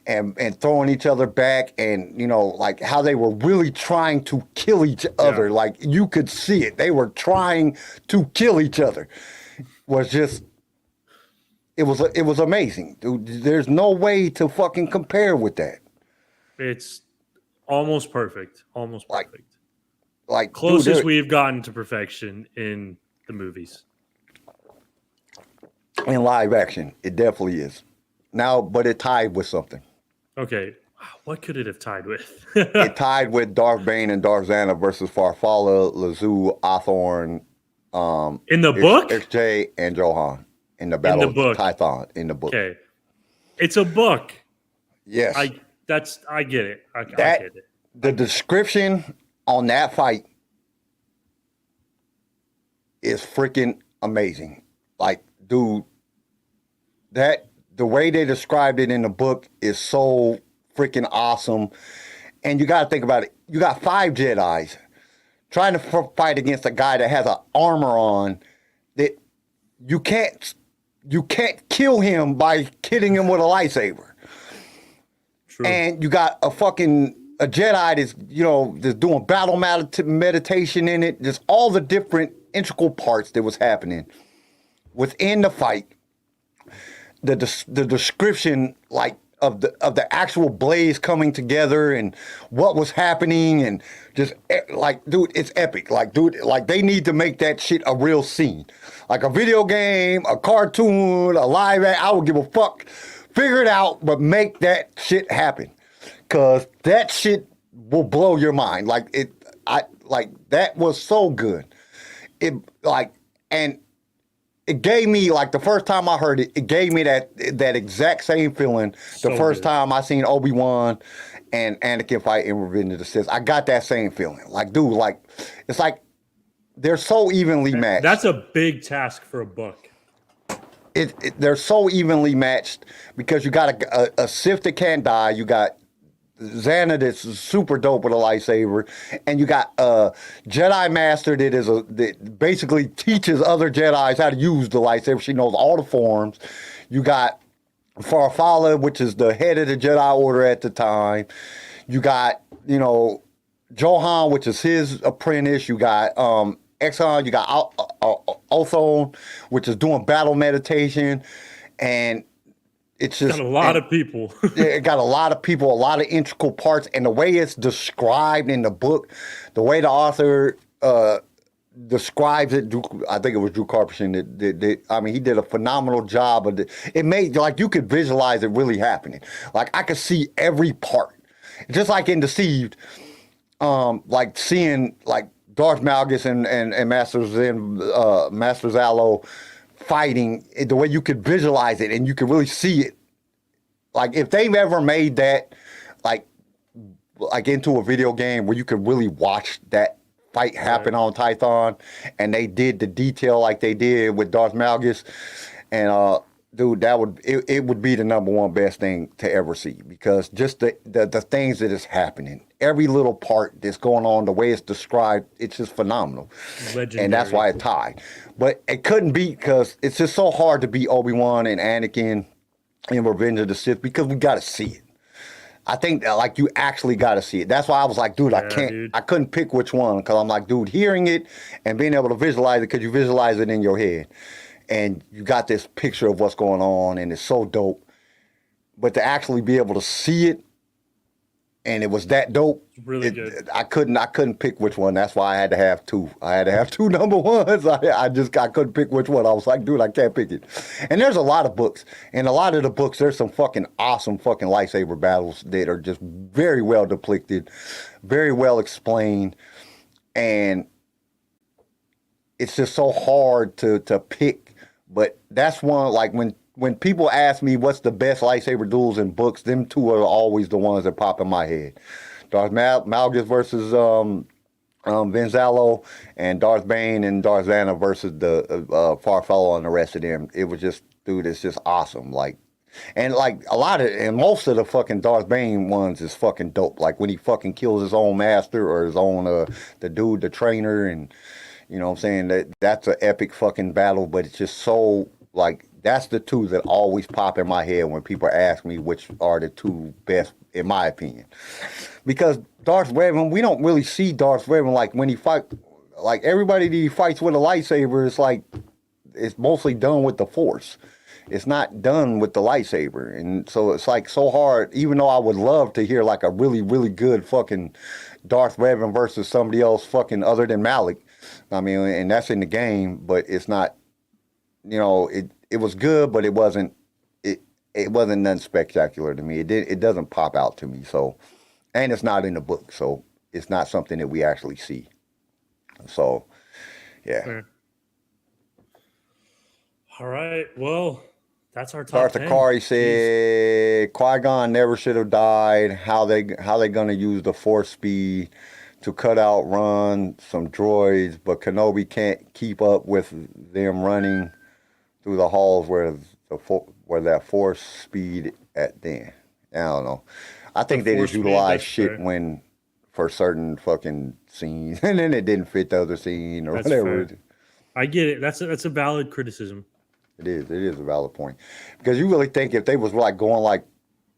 and throwing each other back, and like how they were really trying to kill each other. Like you could see it. They were trying to kill each other. It was amazing, dude. There's no way to fucking compare with that. It's almost perfect. Almost perfect. Like closest dude, we've gotten to perfection in the movies. In live action, it definitely is. Now, but it tied with something. Okay, what could it have tied with? It tied with Darth Bane and Darth Xana versus Farfalla, Lazoo, Othorn, in the book, XJ, and Johan in the Battle of Tython in the book. Okay, it's a book. Yes, I get it. I get it. The description on that fight is freaking amazing. Like, dude, the way they described it in the book is so freaking awesome. And you got to think about it. You got 5 Jedis trying to fight against a guy that has an armor on that you can't kill him by hitting him with a lightsaber. True. And you got a Jedi that's doing battle meditation in it. Just all the different integral parts that was happening within the fight. The description of the actual blaze coming together and what was happening, and just dude, it's epic. Like they need to make that shit a real scene, like a video game, a cartoon, a live. I would give a fuck. Figure it out, but make that shit happen, cause that shit will blow your mind. That was so good. It gave me, the first time I heard it, it gave me that exact same feeling the first time I seen Obi-Wan and Anakin fight in Revenge of the Sith. I got that same feeling. It's like they're so evenly matched. That's a big task for a book. They're so evenly matched because you got a Sith that can't die. You got Xana that's super dope with a lightsaber, and you got a Jedi Master that basically teaches other Jedis how to use the lightsaber. She knows all the forms. You got Farfalla, which is the head of the Jedi Order at the time. You got Johan, which is his apprentice. You got Exxon. You got Othon, which is doing battle meditation, and it's just got a lot of people. It got a lot of people, a lot of integral parts, and the way it's described in the book, the way the author describes it. I think it was Drew Carpenter that he did a phenomenal job of it. It made you could visualize it really happening. I could see every part, just like in Deceived. Seeing Darth Malgus and Master Zalo fighting, the way you could visualize it and you could really see it. If they've ever made that into a video game where you could really watch that fight happen on Tython, and they did the detail like they did with Darth Malgus, and dude, it would be the number one best thing to ever see, because just the things that is happening, every little part that's going on, the way it's described, it's just phenomenal. Legendary. And that's why it tied. But it couldn't beat, because it's just so hard to beat Obi-Wan and Anakin in Revenge of the Sith, because we got to see it. I think that, you actually got to see it. That's why I was like, dude, I couldn't pick which one, because I'm like, dude, hearing it and being able to visualize it, because you visualize it in your head. And you got this picture of what's going on, and it's so dope. But to actually be able to see it, and it was that dope. Really good. I couldn't pick which one. That's why I had to have 2. I had to have 2 number ones. I couldn't pick which one. I was like, dude, I can't pick it. And there's a lot of books. And a lot of the books, there's some fucking awesome fucking lightsaber battles that are just very well depicted, very well explained. And it's just so hard to pick. But that's one, when people ask me what's the best lightsaber duels in books, them 2 are always the ones that pop in my head. Darth Malgus versus Venzalo, and Darth Bane and Darth Xana versus the Farfalla and the rest of them. It was just, dude, it's just awesome. And most of the fucking Darth Bane ones is fucking dope. When he fucking kills his own master, or his own, the trainer, and you know what I'm saying? That's an epic fucking battle, but it's just so, That's the two that always pop in my head when people ask me which are the two best, in my opinion. Because Darth Revan, we don't really see Darth Revan like when he fight. Like everybody that he fights with a lightsaber is like it's mostly done with the Force. It's not done with the lightsaber, and so it's like so hard. Even though I would love to hear like a really really good fucking Darth Revan versus somebody else fucking other than Malik. I mean, and that's in the game, but it's not. You know, it was good, but it wasn't. It wasn't nothing spectacular to me. It doesn't pop out to me. So, and it's not in the book, so it's not something that we actually see. So, yeah. Fair. All right. Well, that's our top 10. Tartakari said Qui-Gon never should have died. How they gonna use the force speed to cut out run some droids, but Kenobi can't keep up with them running through the halls where that force speed at then. I don't know. I think they just utilize shit for certain fucking scenes, and then it didn't fit the other scene or whatever. Fair. I get it. That's a valid criticism. It is a valid point, because you really think if they was like going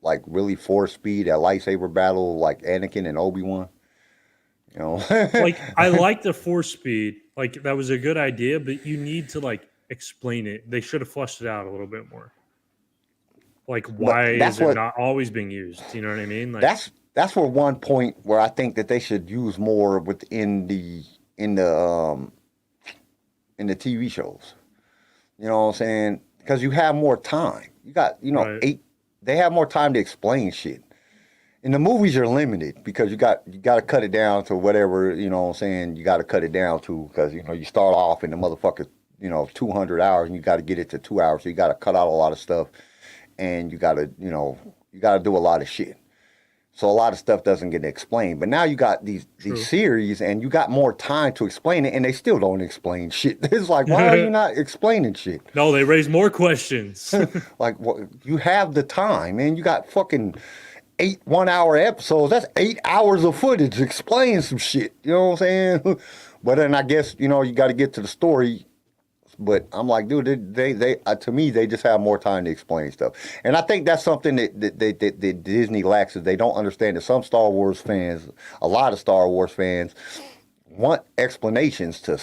like really force speed at lightsaber battle like Anakin and Obi-Wan, you know, like I like the force speed, like that was a good idea, but you need to like explain it. They should have fleshed it out a little bit more. Like why is it not always being used? You know what I mean? Like that's where one point where I think that they should use more within the TV shows. You know what I'm saying? Because you have more time. You got, right. They have more time to explain shit. In the movies, you're limited because you got to cut it down to whatever, you know what I'm saying, you got to cut it down to, because, you start off in the motherfucker, 200 hours and you got to get it to 2 hours. So you got to cut out a lot of stuff and you got to, you got to do a lot of shit. So a lot of stuff doesn't get explained. But now you got these series and you got more time to explain it and they still don't explain shit. It's like, why are you not explaining shit? No, they raise more questions. Like, you have the time, man. You got fucking 8 1-hour episodes. That's 8 hours of footage explaining some shit. You know what I'm saying? But then I guess, you got to get to the story. But I'm like, dude, they to me, they just have more time to explain stuff. And I think that's something that Disney lacks, is they don't understand that some Star Wars fans, a lot of Star Wars fans, want explanations to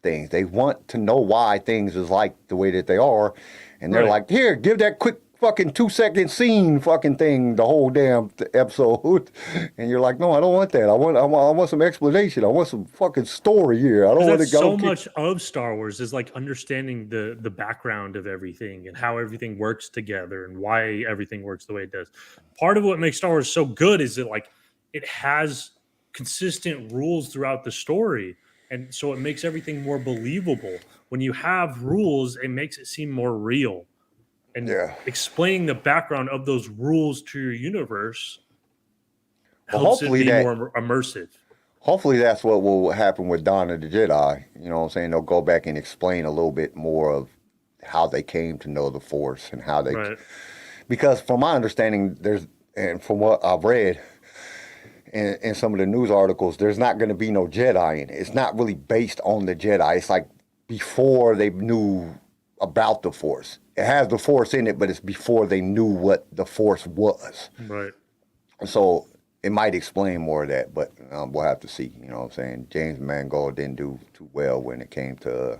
things. They want to know why things is like the way that they are. And they're like, here, give that quick fucking 2-second scene fucking thing the whole damn episode. And you're like, no, I don't want that. I want some explanation. I want some fucking story here. I don't want to go. So much of Star Wars is like understanding the background of everything and how everything works together and why everything works the way it does. Part of what makes Star Wars so good is that like it has consistent rules throughout the story. And so it makes everything more believable. When you have rules, it makes it seem more real. And explaining the background of those rules to your universe helps it be more immersive. Hopefully that's what will happen with Dawn of the Jedi. You know what I'm saying? They'll go back and explain a little bit more of how they came to know the Force and how they... Right. Because from my understanding, and from what I've read in some of the news articles, there's not going to be no Jedi in it. It's not really based on the Jedi. It's like before they knew about the Force. It has the Force in it, but it's before they knew what the Force was. Right. So it might explain more of that, but we'll have to see. You know what I'm saying? James Mangold didn't do too well when it came to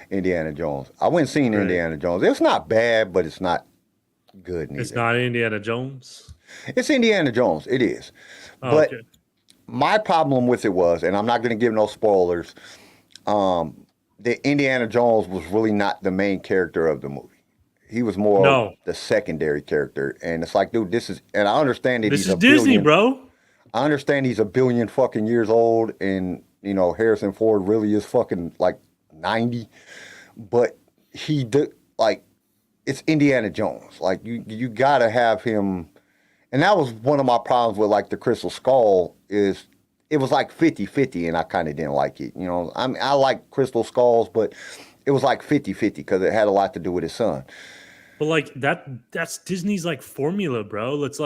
Indiana Jones. I went and seen Indiana Jones. It's not bad, but it's not good neither. It's not Indiana Jones? It's Indiana Jones. It is. But my problem with it was, and I'm not going to give no spoilers, that Indiana Jones was really not the main character of the movie. He was more the secondary character. And it's like, dude, and I understand that this is Disney, bro. I understand he's a billion fucking years old and, Harrison Ford really is fucking like 90. But he did, like, it's Indiana Jones. Like, you gotta have him. And that was one of my problems with, like, the Crystal Skull is, it was like 50-50, and I kind of didn't like it. I like Crystal Skulls, but it was like 50-50 because it had a lot to do with his son. But like that's Disney's like formula, bro. Let's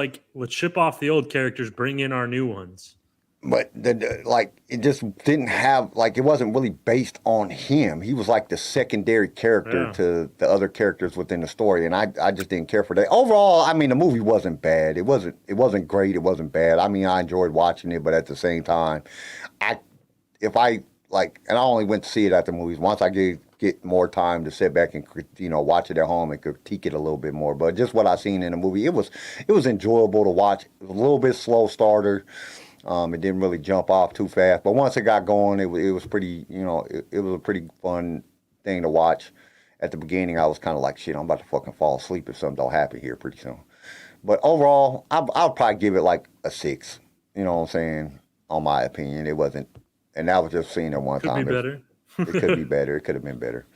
ship off the old characters, bring in our new ones. but like it just didn't have like it wasn't really based on him. He was like the secondary character to the other characters within the story, and I just didn't care for that. Overall, I mean, the movie wasn't bad. It wasn't great. It wasn't bad. I mean, I enjoyed watching it, but at the same time, I if I like, and I only went to see it at the movies. Once I get more time to sit back and watch it at home and critique it a little bit more. But just what I seen in the movie, it was enjoyable to watch. It was a little bit slow starter. It didn't really jump off too fast, but once it got going, it was pretty. It was a pretty fun thing to watch. At the beginning, I was kind of like, shit, I'm about to fucking fall asleep if something don't happen here pretty soon. But overall, I'll probably give it like a 6. You know what I'm saying? On my opinion, it wasn't, and that was just seeing it one time. Could be better. It could be better. It could have been better.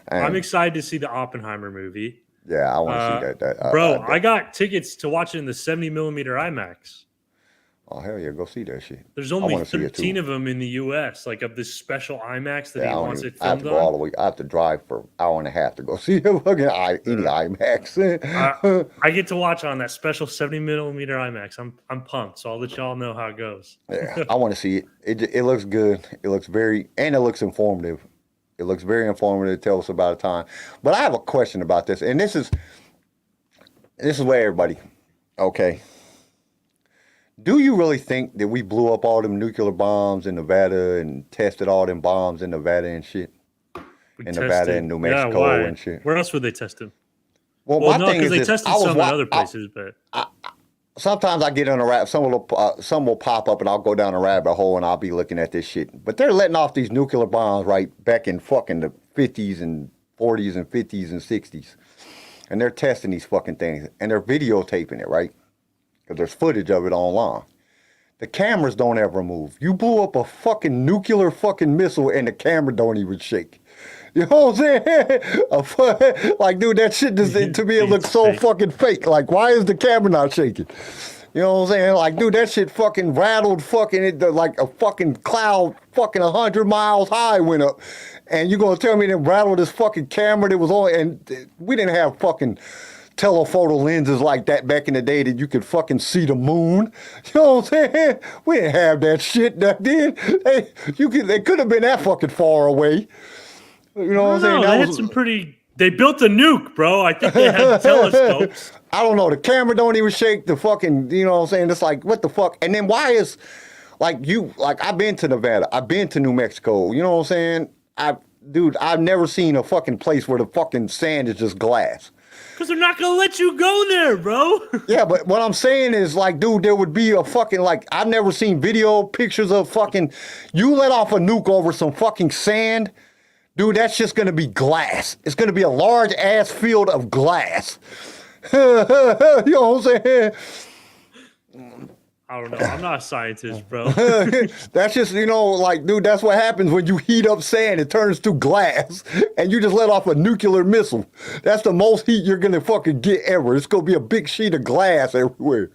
And I'm excited to see the Oppenheimer movie. yeah, I want to see that. Bro, I got tickets to watch it in the 70 millimeter IMAX. Oh, hell yeah, go see that shit. There's only 13 of them in the U.S., like of this special IMAX that he wants it I have filmed to go all the on. way. I have to drive for an hour and a half to go see any IMAX. I get to watch on that special 70 millimeter IMAX. I'm pumped, so I'll let y'all know how it goes. Yeah, I want to see it. It looks good. It looks it looks informative. It looks very informative. It tells us about a time. But I have a question about this, and this is where everybody, okay. Do you really think that we blew up all them nuclear bombs in Nevada and tested all them bombs in Nevada and shit? Nevada and New Mexico and shit. Where else would they test them? Well, Well, my no, thing because is they this, tested some in other places, but sometimes I get on a rabbit. Some will pop up and I'll go down a rabbit hole and I'll be looking at this shit. But they're letting off these nuclear bombs right back in fucking the 50s and 40s and 50s and 60s, and they're testing these fucking things and they're videotaping it, right? Because there's footage of it online. The cameras don't ever move. You blew up a fucking nuclear fucking missile and the camera don't even shake. You know what I'm saying? Like, dude, that shit just, to me, it looks so fucking fake. Like, why is the camera not shaking? You know what I'm saying? Like, dude, that shit fucking rattled fucking, like a fucking cloud fucking 100 miles high went up. And you gonna tell me that rattled this fucking camera that was on, and we didn't have fucking telephoto lenses like that back in the day that you could fucking see the moon. You know what I'm saying? We didn't have that shit back then. They could have been that fucking far away. You know what I'm saying? They had some pretty. They built a nuke, bro. I think they had telescopes. I don't know. The camera don't even shake. The fucking, you know what I'm saying? It's like, what the fuck? And then why is, like, I've been to Nevada. I've been to New Mexico. You know what I'm saying? I've never seen a fucking place where the fucking sand is just glass. Because they're not going to let you go there, bro. Yeah, but what I'm saying is, like, dude, there would be a fucking, like, I've never seen video pictures of fucking, you let off a nuke over some fucking sand, dude, that's just going to be glass. It's going to be a large ass field of glass. You know what I'm saying? I don't know. I'm not a scientist, bro. That's just, like, dude, that's what happens when you heat up sand. It turns to glass, and you just let off a nuclear missile. That's the most heat you're going to fucking get ever. It's going to be a big sheet of glass everywhere.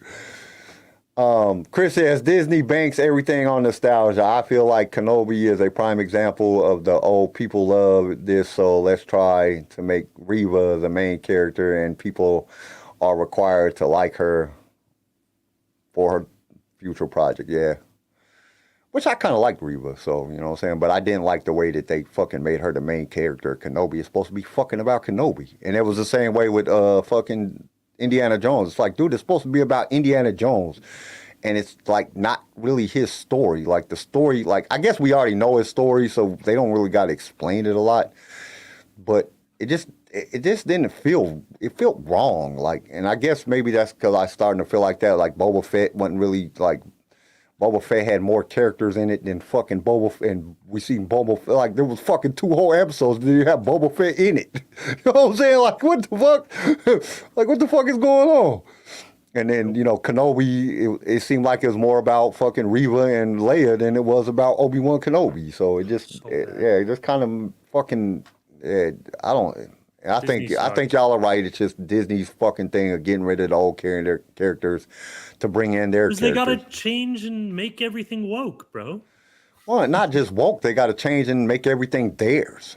Chris says, Disney banks everything on nostalgia. I feel like Kenobi is a prime example of the old people love this, so let's try to make Reva the main character, and people are required to like her for her future project, yeah. Which I kind of liked Reva, so, you know what I'm saying? But I didn't like the way that they fucking made her the main character. Kenobi is supposed to be fucking about Kenobi. And it was the same way with fucking Indiana Jones. It's like, dude, it's supposed to be about Indiana Jones. And it's, like, not really his story. Like, the story, like, I guess we already know his story, so they don't really got to explain it a lot. But it just didn't feel, it felt wrong. Like, and I guess maybe that's because I starting to feel like that. Like, Boba Fett wasn't really, like, Boba Fett had more characters in it than fucking Boba Fett. And we seen Boba Fett, like, there was fucking 2 whole episodes that you have Boba Fett in it. You know what I'm saying? Like, what the fuck? Like, what the fuck is going on? And then, Kenobi, it seemed like it was more about fucking Reva and Leia than it was about Obi-Wan Kenobi. So it just, it just kind of fucking, I think y'all are right. It's just Disney's fucking thing of getting rid of the old characters to bring in their characters. They got to change and make everything woke, bro. Well, not just woke. They got to change and make everything theirs.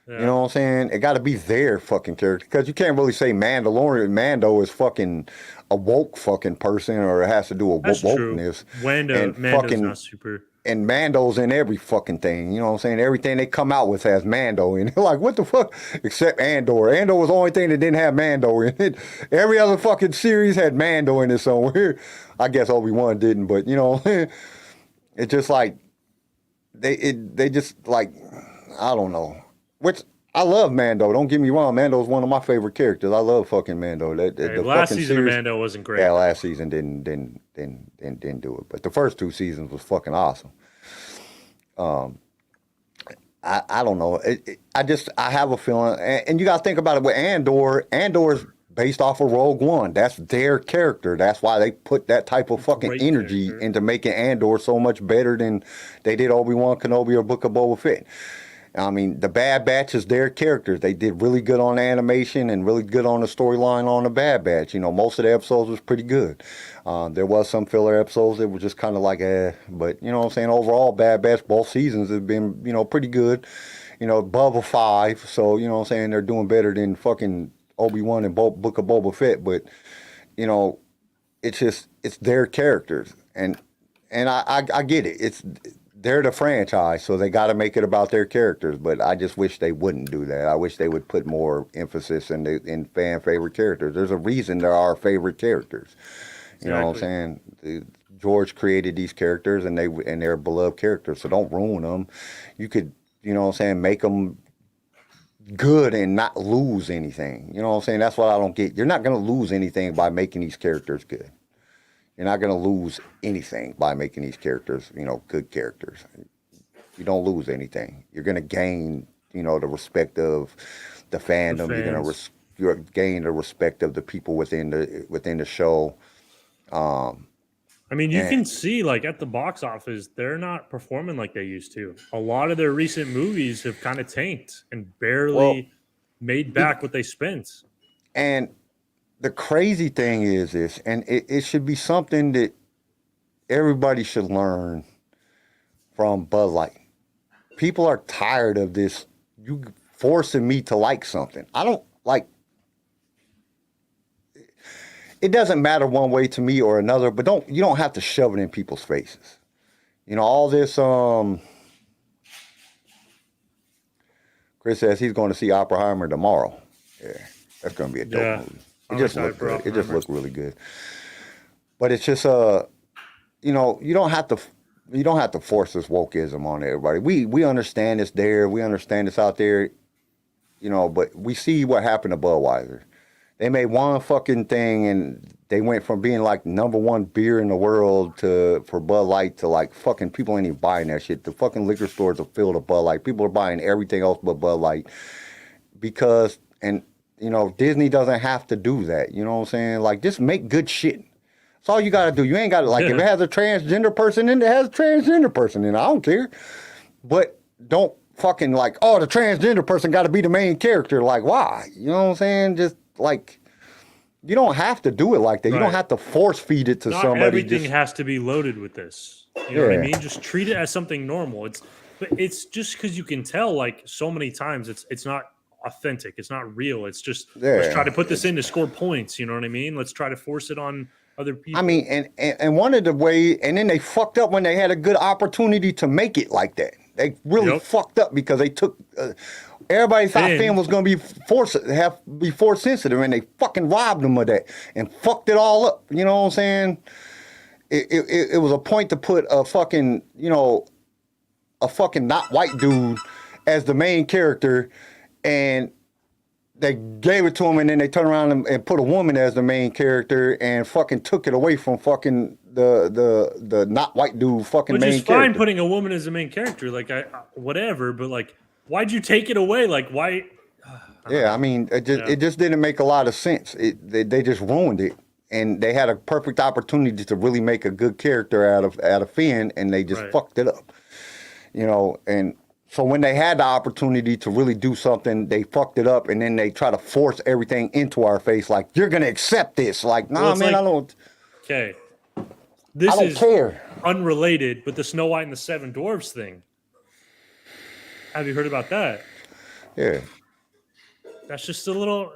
You know what I'm saying? It got to be their fucking character because you can't really say Mando is fucking a woke fucking person or it has to do with That's wokeness. True. And Mando's not super. And Mando's in every fucking thing. You know what I'm saying? Everything they come out with has Mando in it. Like, what the fuck? Except Andor. Andor was the only thing that didn't have Mando in it. Every other fucking series had Mando in it somewhere. I guess Obi-Wan didn't, but you know, it's just like they just like, I don't know. Which I love Mando. Don't get me wrong. Mando is one of my favorite characters. I love fucking Mando. The last season of Mando wasn't great. Yeah, last season didn't do it. But the first 2 seasons was fucking awesome. I don't know. I have a feeling, and you got to think about it with Andor. Andor is based off of Rogue One. That's their character. That's why they put that type of fucking energy into making Andor so much better than they did Obi-Wan Kenobi or Book of Boba Fett. I mean, the Bad Batch is their characters. They did really good on animation and really good on the storyline on the Bad Batch. You know, most of the episodes was pretty good. There was some filler episodes that were just kind of like, but you know what I'm saying? Overall, Bad Batch, both seasons have been, you know, pretty good. You know, above a 5. So, you know what I'm saying? They're doing better than fucking Obi-Wan and Book of Boba Fett. But, you know, it's their characters. And I get it. They're the franchise, so they got to make it about their characters. But I just wish they wouldn't do that. I wish they would put more emphasis in fan favorite characters. There's a reason there are favorite characters. You know what I'm saying? George created these characters, and they're beloved characters. So don't ruin them. You could, you know what I'm saying, make them good and not lose anything. You know what I'm saying? That's what I don't get. You're not going to lose anything by making these characters good. You're not going to lose anything by making these characters, you know, good characters. You don't lose anything. You're going to gain, you know, the respect of the fandom. You're going to gain the respect of the people within the show. I mean, you can see, like, at the box office, they're not performing like they used to. A lot of their recent movies have kind of tanked and barely made back what they spent. And the crazy thing is this, and it should be something that everybody should learn from Bud Light. People are tired of this, you forcing me to like something. I don't like, it doesn't matter one way to me or another, but you don't have to shove it in people's faces. You know, all this, Chris says he's going to see Oppenheimer tomorrow. Yeah, that's going to be a dope movie. It just looked good. It just looked really good. But it's just you know, you don't have to force this wokeism on everybody. We understand it's there. We understand it's out there. You know, but we see what happened to Budweiser. They made one fucking thing and they went from being like #1 beer in the world for Bud Light to like fucking people ain't even buying that shit. The fucking liquor stores are filled with Bud Light. People are buying everything else but Bud Light because you know, Disney doesn't have to do that. You know what I'm saying? Like, just make good shit. That's all you got to do. You ain't got to, like, if it has a transgender person in it, it has a transgender person in it. I don't care. But don't fucking, like, oh, the transgender person got to be the main character. Like, why? You know what I'm saying? Just, like, you don't have to do it like that. Right. You don't have to force feed it to somebody. Not everything has to be loaded with this. You know what I mean? Just treat it as something normal. It's just because you can tell, like, so many times it's not authentic. It's not real. It's just let's try to put this in to score points. You know what I mean? Let's try to force it on other people. I mean, and one of the ways, and then they fucked up when they had a good opportunity to make it like that. They really fucked up because they took. Everybody thought Finn was going to be force sensitive, and they fucking robbed them of that and fucked it all up. You know what I'm saying? It was a point to put a fucking, you know, a fucking not white dude as the main character. And they gave it to him, and then they turned around and put a woman as the main character and fucking took it away from fucking the not white dude fucking main character. Which is fine putting a woman as the main character, like whatever, but like, why'd you take it away? Like, why? I mean, it just didn't make a lot of sense. They just ruined it, and they had a perfect opportunity to really make a good character out of Finn, and they just fucked it up. You know, and so when they had the opportunity to really do something, they fucked it up, and then they try to force everything into our face, like, you're going to accept this. Like, nah, man, I don't. Okay. I don't care. Unrelated, but the Snow White and the Seven Dwarfs thing. Have you heard about that? Yeah. That's just a little,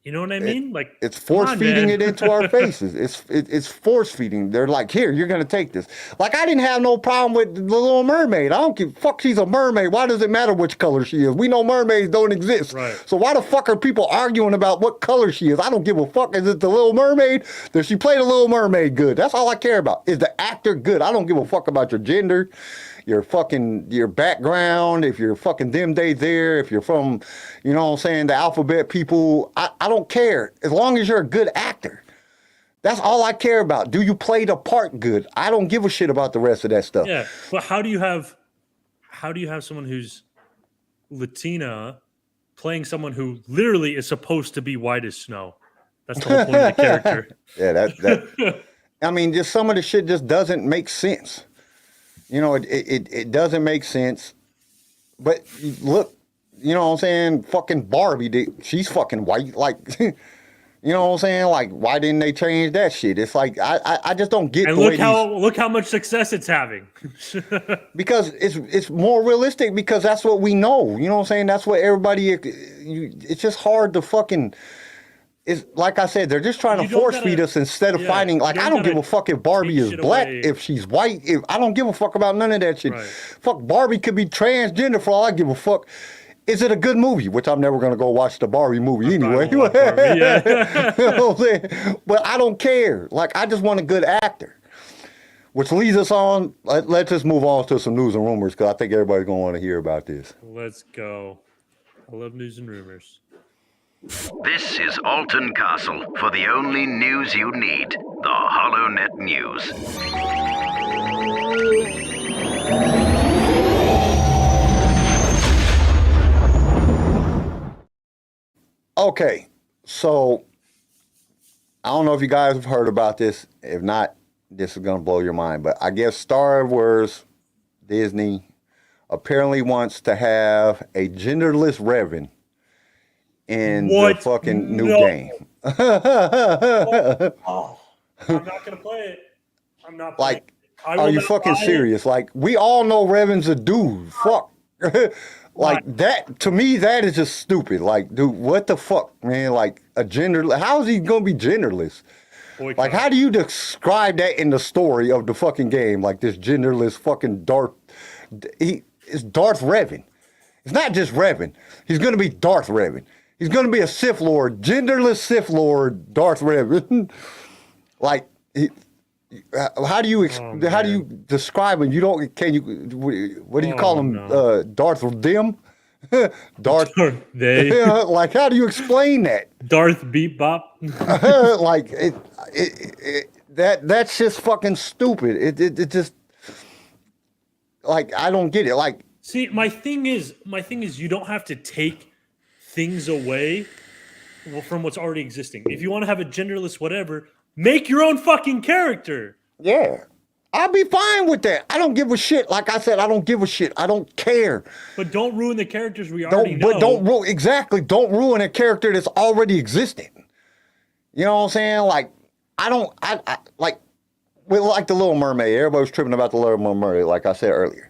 you know what I mean? Like It's force feeding it into our faces. It's force feeding. They're like, here, you're gonna take this. Like I didn't have no problem with the Little Mermaid. I don't give a fuck. She's a mermaid. Why does it matter which color she is? We know mermaids don't exist. Right. So why the fuck are people arguing about what color she is? I don't give a fuck. Is it the Little Mermaid? Does she play the Little Mermaid good? That's all I care about. Is the actor good? I don't give a fuck about your gender, your background, if you're fucking them days there, if you're from, you know what I'm saying, the alphabet people. I don't care. As long as you're a good actor. That's all I care about. Do you play the part good? I don't give a shit about the rest of that stuff. Yeah, but how do you have someone who's Latina playing someone who literally is supposed to be white as snow? That's the whole point of the character. Yeah, that I mean, just some of the shit just doesn't make sense. You know, it doesn't make sense. But look, you know what I'm saying? Fucking Barbie, she's fucking white. Like, you know what I'm saying? Like, why didn't they change that shit? It's like I just don't get. And look how much success it's having. Because it's more realistic. Because that's what we know. You know what I'm saying? That's what everybody. It's just hard to fucking. It's like I said, they're just trying to force feed us instead of finding. Like, I don't give a fuck if Barbie is black, if she's white. I don't give a fuck about none of that shit. Right. Fuck, Barbie could be transgender for all I give a fuck. Is it a good movie? Which I'm never gonna go watch the Barbie movie anyway. You know what I'm saying? But I don't care. Like, I just want a good actor. Which leads us on. Let's just move on to some news and rumors because I think everybody's gonna want to hear about this. Let's go. I love news and rumors. This is Alton Castle for the only news you need, the HoloNet News. Okay, so I don't know if you guys have heard about this. If not, this is going to blow your mind. But I guess Star Wars, Disney, apparently wants to have a genderless Revan in the fucking new game. Oh, I'm not gonna play it. I'm not playing. Like, are you fucking serious? Like, we all know Revan's a dude. Fuck. Like, that, to me, that is just stupid. Like, dude, what the fuck, man? Like, how is he gonna be genderless? Boycott. Like, how do you describe that in the story of the fucking game? Like, this genderless fucking it's Darth Revan. It's not just Revan. He's gonna be Darth Revan. He's going to be a Sith Lord, genderless Sith Lord, Darth Revan. Like, how do you describe him? What do you call him? No. Darth Dim? Darth they? Like, how do you explain that? Darth Beep Bop? Like, that's just fucking stupid. It just, like, I don't get it. Like, see, my thing is you don't have to take things away from what's already existing. If you want to have a genderless whatever, make your own fucking character. Yeah. I'll be fine with that. I don't give a shit. Like I said, I don't give a shit. I don't care. But don't ruin the characters we already know. But don't ruin a character that's already existing. You know what I'm saying? Like, like the Little Mermaid. Everybody was tripping about the Little Mermaid, like I said earlier.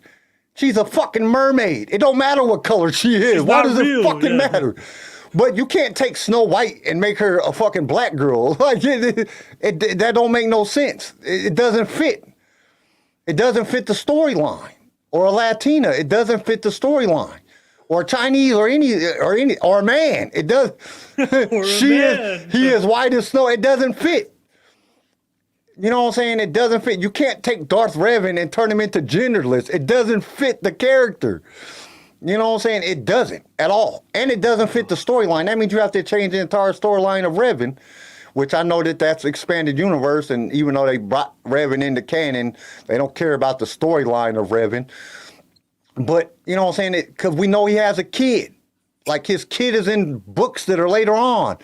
She's a fucking mermaid. It don't matter what color she is. Why does it fucking matter? But you can't take Snow White and make her a fucking black girl. Like, that don't make no sense. It doesn't fit. It doesn't fit the storyline. Or a Latina. It doesn't fit the storyline. Or Chinese or a man. It does. He is white as snow. It doesn't fit. You know what I'm saying? It doesn't fit. You can't take Darth Revan and turn him into genderless. It doesn't fit the character. You know what I'm saying? It doesn't at all. And it doesn't fit the storyline. That means you have to change the entire storyline of Revan, which I know that's expanded universe. And even though they brought Revan into canon, they don't care about the storyline of Revan. But, you know what I'm saying? Because we know he has a kid. Like, his kid is in books that are later on.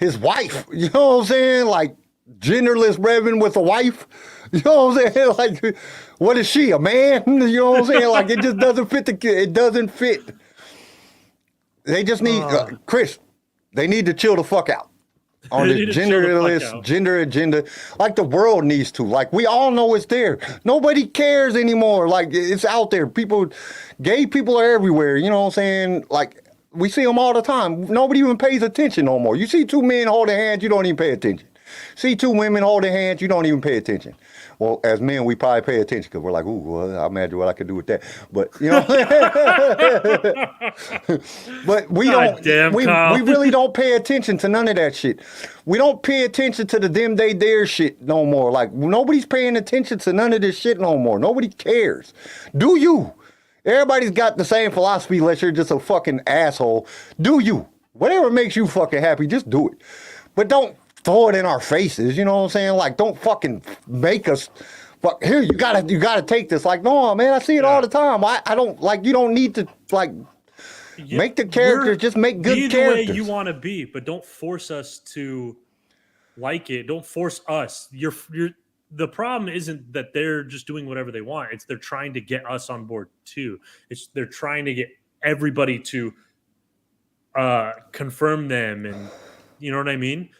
His wife, you know what I'm saying? Like, genderless Revan with a wife. You know what I'm saying? Like, what is she, a man? You know what I'm saying? Like, it just doesn't fit it doesn't fit. They just need, Chris, they need to chill the fuck out on this genderless gender agenda. Like, the world needs to. Like, we all know it's there. Nobody cares anymore. Like, it's out there. Gay people are everywhere. You know what I'm saying? Like, We see them all the time. Nobody even pays attention no more. You see two men holding hands, you don't even pay attention. See two women holding hands, you don't even pay attention. Well, as men, we probably pay attention because we're like, ooh, well, I imagine what I could do with that. But, you know, but we don't, we really don't pay attention to none of that shit. We don't pay attention to the them, they, their shit no more. Like, nobody's paying attention to none of this shit no more. Nobody cares. Do you? Everybody's got the same philosophy unless you're just a fucking asshole. Do you? Whatever makes you fucking happy, just do it. But don't throw it in our faces, you know what I'm saying? Like, don't fucking make us, fuck, here, you gotta take this. Like, no, man, I see it all the time. I don't, like, you don't need to, like, make the characters, just make good characters. Be the way you want to be, but don't force us to like it. Don't force us. The problem isn't that they're just doing whatever they want. It's they're trying to get us on board too. They're trying to get everybody to confirm them, and you know what I mean?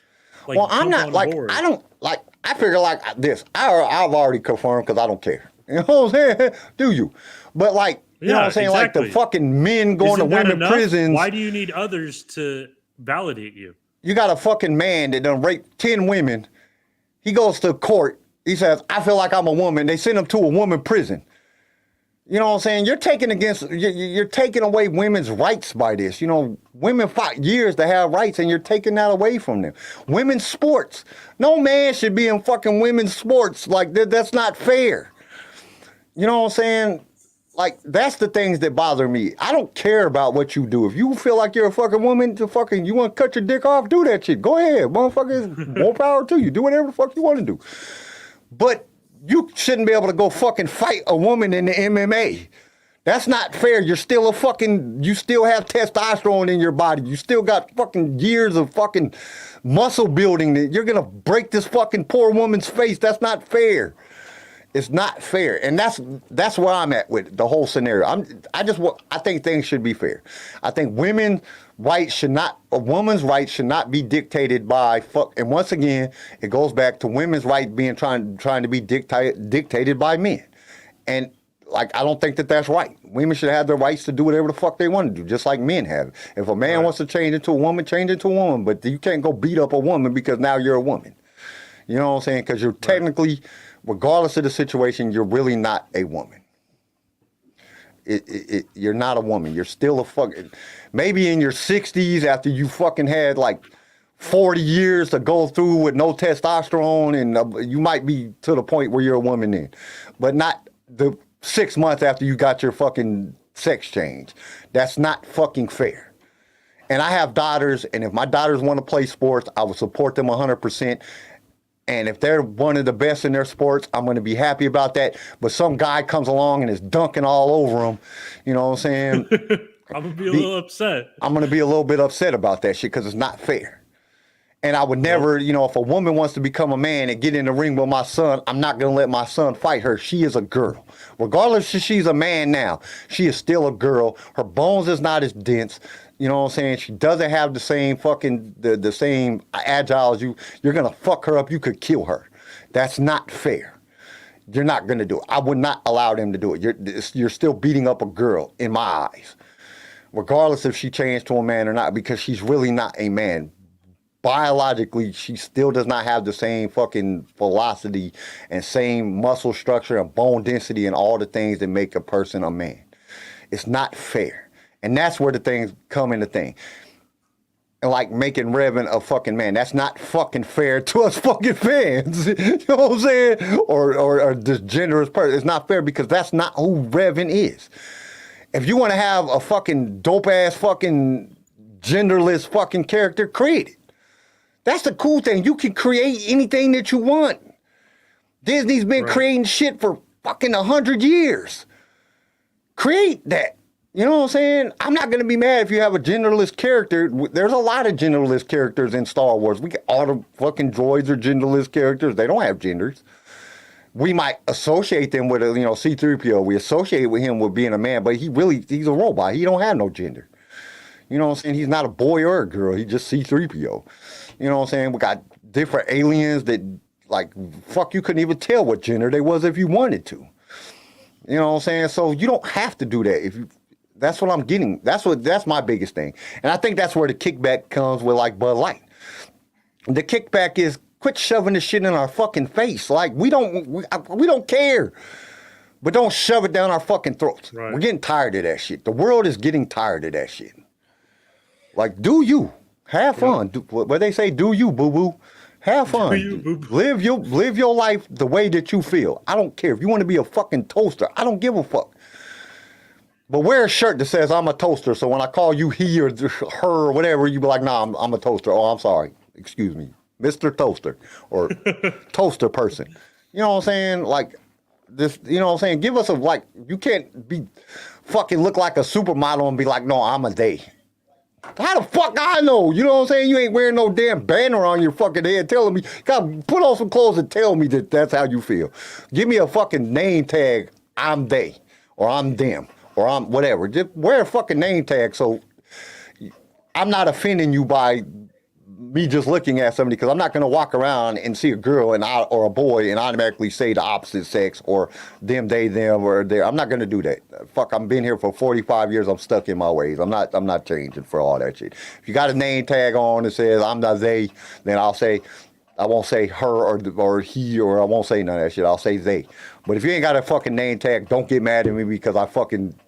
Like, well, I'm not like board. I don't like. I figure like this. I've already confirmed because I don't care. You know what I'm saying? Do you? But like, you know what I'm saying? Exactly. Like the fucking men going to women prisons. Why do you need others to validate you? You got a fucking man that done raped 10 women. He goes to court. He says, I feel like I'm a woman. They send him to a woman prison. You know what I'm saying? You're taking away women's rights by this. You know, women fought years to have rights, and you're taking that away from them. Women's sports. No man should be in fucking women's sports. Like, that's not fair. You know what I'm saying? Like, that's the things that bother me. I don't care about what you do. If you feel like you're a fucking woman, you want to cut your dick off, do that shit. Go ahead, motherfuckers. More power to you. Do whatever the fuck you want to do. But you shouldn't be able to go fucking fight a woman in the MMA. That's not fair. You still have testosterone in your body. You still got fucking years of fucking muscle building. You're going to break this fucking poor woman's face. That's not fair. It's not fair. And that's where I'm at with the whole scenario. I think things should be fair. I think a woman's rights should not be dictated by and once again, it goes back to women's rights being trying to be dictated by men. And like, I don't think that that's right. Women should have their rights to do whatever the fuck they want to do, just like men have. If a man wants to change into a woman, change into a woman. But you can't go beat up a woman because now you're a woman. You know what I'm saying? Because you're technically, regardless of the situation, you're really not a woman. You're not a woman. You're still a fucking, maybe in your 60s after you fucking had like 40 years to go through with no testosterone, and you might be to the point where you're a woman then. But not the 6 months after you got your fucking sex change. That's not fucking fair. And I have daughters, and if my daughters want to play sports, I will support them 100%. And if they're one of the best in their sports, I'm going to be happy about that. But some guy comes along and is dunking all over them. You know what I'm saying? I'm going to be a little upset. I'm going to be a little bit upset about that shit because it's not fair. And I would never, you know, if a woman wants to become a man and get in the ring with my son, I'm not going to let my son fight her. She is a girl. Regardless if she's a man now, she is still a girl. Her bones is not as dense. You know what I'm saying? She doesn't have the same fucking, the same agile as you. You're going to fuck her up. You could kill her. That's not fair. You're not going to do it. I would not allow them to do it. You're still beating up a girl in my eyes. Regardless if she changed to a man or not, because she's really not a man. Biologically, she still does not have the same fucking velocity and same muscle structure and bone density and all the things that make a person a man. It's not fair. And that's where the things come into thing. And like making Revan a fucking man. That's not fucking fair to us fucking fans. You know what I'm saying? Or this genderless person. It's not fair because that's not who Revan is. If you want to have a fucking dope ass fucking genderless fucking character, create it. That's the cool thing. You can create anything that you want. Disney's been creating shit for fucking 100 years. Create that. You know what I'm saying? I'm not going to be mad if you have a genderless character. There's a lot of genderless characters in Star Wars. All the fucking droids are genderless characters. They don't have genders. We might associate them with, C-3PO. We associate with him with being a man, but he's a robot. He don't have no gender. You know what I'm saying? He's not a boy or a girl. He's just C-3PO. You know what I'm saying? We got different aliens that, like, fuck, you couldn't even tell what gender they was if you wanted to. You know what I'm saying? So you don't have to do that. That's what I'm getting. That's my biggest thing. And I think that's where the kickback comes with like Bud Light. The kickback is quit shoving this shit in our fucking face. Like we don't care. But don't shove it down our fucking throats. Right. We're getting tired of that shit. The world is getting tired of that shit. Like, do you have fun? What they say, do you, boo boo? Have fun. Do you, boo-boo? Live your life the way that you feel. I don't care if you want to be a fucking toaster. I don't give a fuck. But wear a shirt that says I'm a toaster. So when I call you he or her or whatever, you be like, nah, I'm a toaster. Oh, I'm sorry. Excuse me, Mr. Toaster or toaster person. You know what I'm saying? Like this. You know what I'm saying? Give us a like. You can't be fucking look like a supermodel and be like, no, I'm a they. How the fuck I know? You know what I'm saying? You ain't wearing no damn banner on your fucking head telling me, God, put on some clothes and tell me that that's how you feel. Give me a fucking name tag, I'm they, or I'm them, or I'm whatever. Just wear a fucking name tag so I'm not offending you by me just looking at somebody, because I'm not going to walk around and see a girl or a boy and automatically say the opposite sex or them, they, them, or they. I'm not going to do that. Fuck, I've been here for 45 years. I'm stuck in my ways. I'm not changing for all that shit. If you got a name tag on that says I'm not they, then I won't say her or he, or I won't say none of that shit. I'll say they. But if you ain't got a fucking name tag, don't get mad at me because I fucking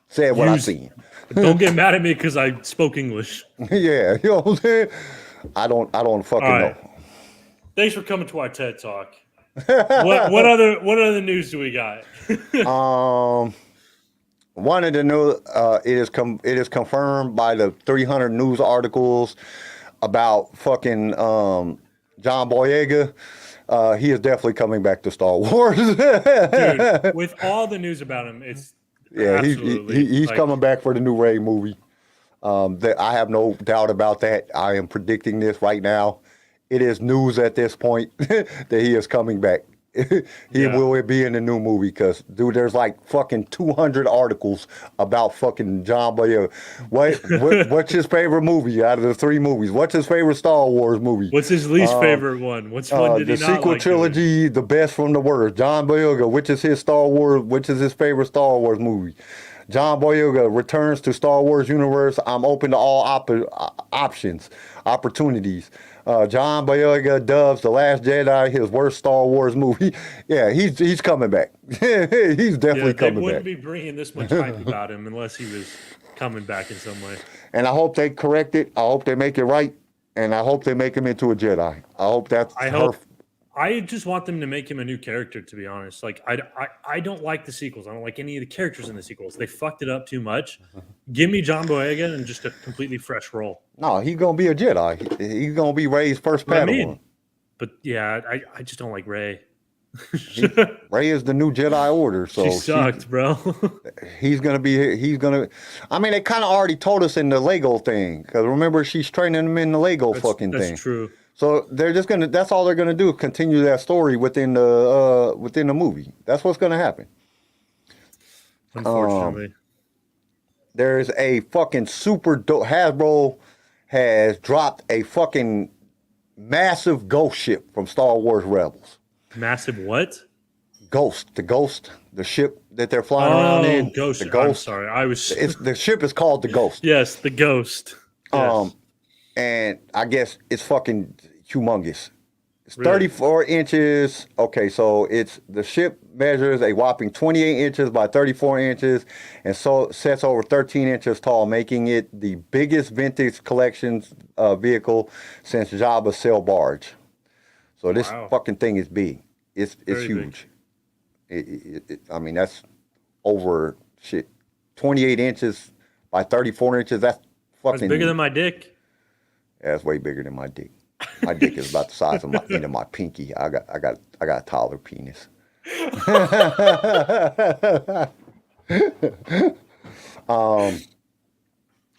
said what I seen. Don't get mad at me because I spoke English. Yeah, you know what I'm saying? I don't fucking know. Thanks for coming to our TED Talk. What other news do we got? One of the new it is confirmed by the 300 news articles about fucking John Boyega. He is definitely coming back to Star Wars. Dude, with all the news about him, it's he's coming back for the new Rey movie. I have no doubt about that. I am predicting this right now. It is news at this point that he is coming back. He will be in the new movie because, dude, there's like fucking 200 articles about fucking John Boyega. What's his favorite movie out of the 3 movies? What's his favorite Star Wars movie? What's his least favorite one? Which one did he not like? The sequel trilogy, the best from the worst. John Boyega, which is his favorite Star Wars movie? John Boyega returns to Star Wars universe. I'm open to all opportunities. John Boyega dubs The Last Jedi his worst Star Wars movie. Yeah, he's coming back. He's definitely coming back. They wouldn't be bringing this much hype about him unless he was coming back in some way. And I hope they correct it. I hope they make it right. And I hope they make him into a Jedi. I just want them to make him a new character, to be honest. Like, I don't like the sequels. I don't like any of the characters in the sequels. They fucked it up too much. Give me John Boyega and just a completely fresh role. No, he's going to be a Jedi. He's going to be Rey's first Padawan. But, yeah, I just don't like Rey. Rey is the new Jedi Order. So she sucked, bro. They kind of already told us in the Lego thing. Because remember, she's training him in the Lego thing. That's true. So they're just that's all they're gonna do, continue that story within the movie. That's what's gonna happen. Unfortunately. There's a fucking super dope, Hasbro has dropped a fucking massive ghost ship from Star Wars Rebels. Massive what? The ship that they're flying around in. Ghost. The Ghost. I'm sorry, the ship is called the Ghost. Yes, the Ghost. Yes. And I guess it's fucking humongous. It's Really? 34 inches. Okay, so the ship measures a whopping 28 inches by 34 inches and so sets over 13 inches tall, making it the biggest vintage collections vehicle since Jabba's sail barge. So this fucking thing is big. It's huge. That's over 28 inches by 34 inches. That's fucking. That's bigger than my dick. Yeah, it's way bigger than my dick. My dick is about the size of my pinky. I got a taller penis.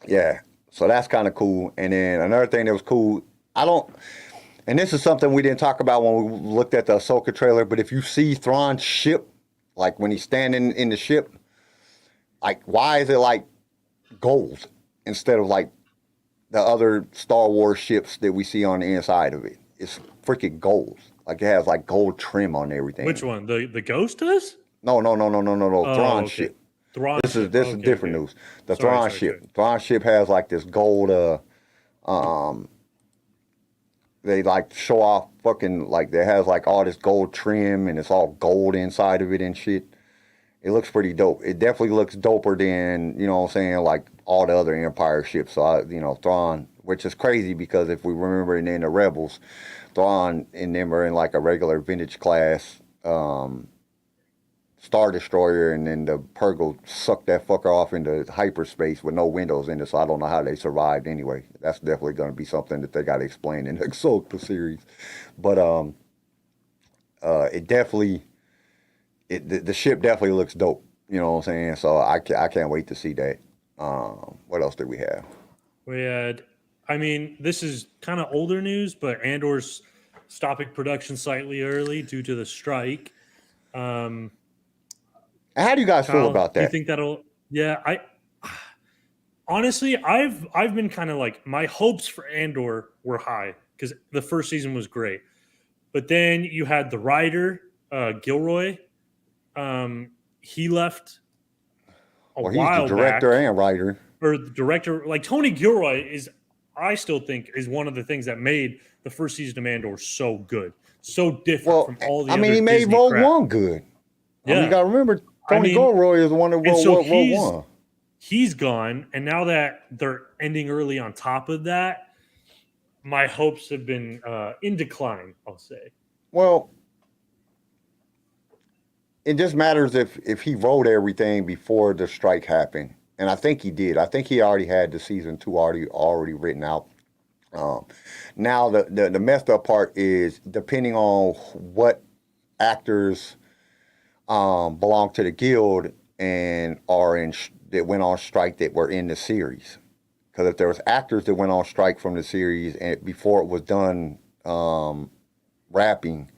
Yeah. So that's kind of cool. And then another thing that was cool, and this is something we didn't talk about when we looked at the Ahsoka trailer, but if you see Thrawn's ship, like when he's standing in the ship, like why is it like gold instead of like the other Star Wars ships that we see on the inside of it? It's freaking gold. Like it has like gold trim on everything. Which one? The Ghost does? No. Thrawn's ship. Thrawn This is ship. this is Okay, different okay. news. The Sorry, Thrawn sorry, ship. sorry. Thrawn ship has like this gold. They like show off fucking like it has like all this gold trim and it's all gold inside of it and shit. It looks pretty dope. It definitely looks doper than, you know what I'm saying, like all the other Empire ships. So, Thrawn, which is crazy because if we remember in the Rebels, Thrawn and them are in like a regular vintage class Star Destroyer, and then the Purgle sucked that fucker off into hyperspace with no windows in it, so I don't know how they survived anyway. That's definitely going to be something that they got to explain in the Ahsoka series. But it definitely... the ship definitely looks dope. You know what I'm saying? So I can't wait to see that. What else did we have? We had, I mean, this is kind of older news, but Andor's stopping production slightly early due to the strike. And how do you guys feel Kyle, about do you that? think that'll? Yeah, I honestly, I've been kind of like my hopes for Andor were high because the first season was great, but then you had the writer Gilroy. He left a Well, he's the while director back, and writer. or the director. Like Tony Gilroy is, I still think is one of the things that made the first season of Andor so good, so different Well, from all the I mean, other he made Disney Rogue crap. One good. I mean, you Yeah, got to remember, I Tony mean, Gilroy is the one that and wrote so Rogue One. he's gone, and now that they're ending early on top of that, my hopes have been in decline, I'll say. Well, it just matters if he wrote everything before the strike happened, and I think he did. I think he already had the season 2 already written out. Now the messed up part is depending on what actors belong to the guild and are that went on strike that were in the series. Because if there was actors that went on strike from the series and before it was done wrapping,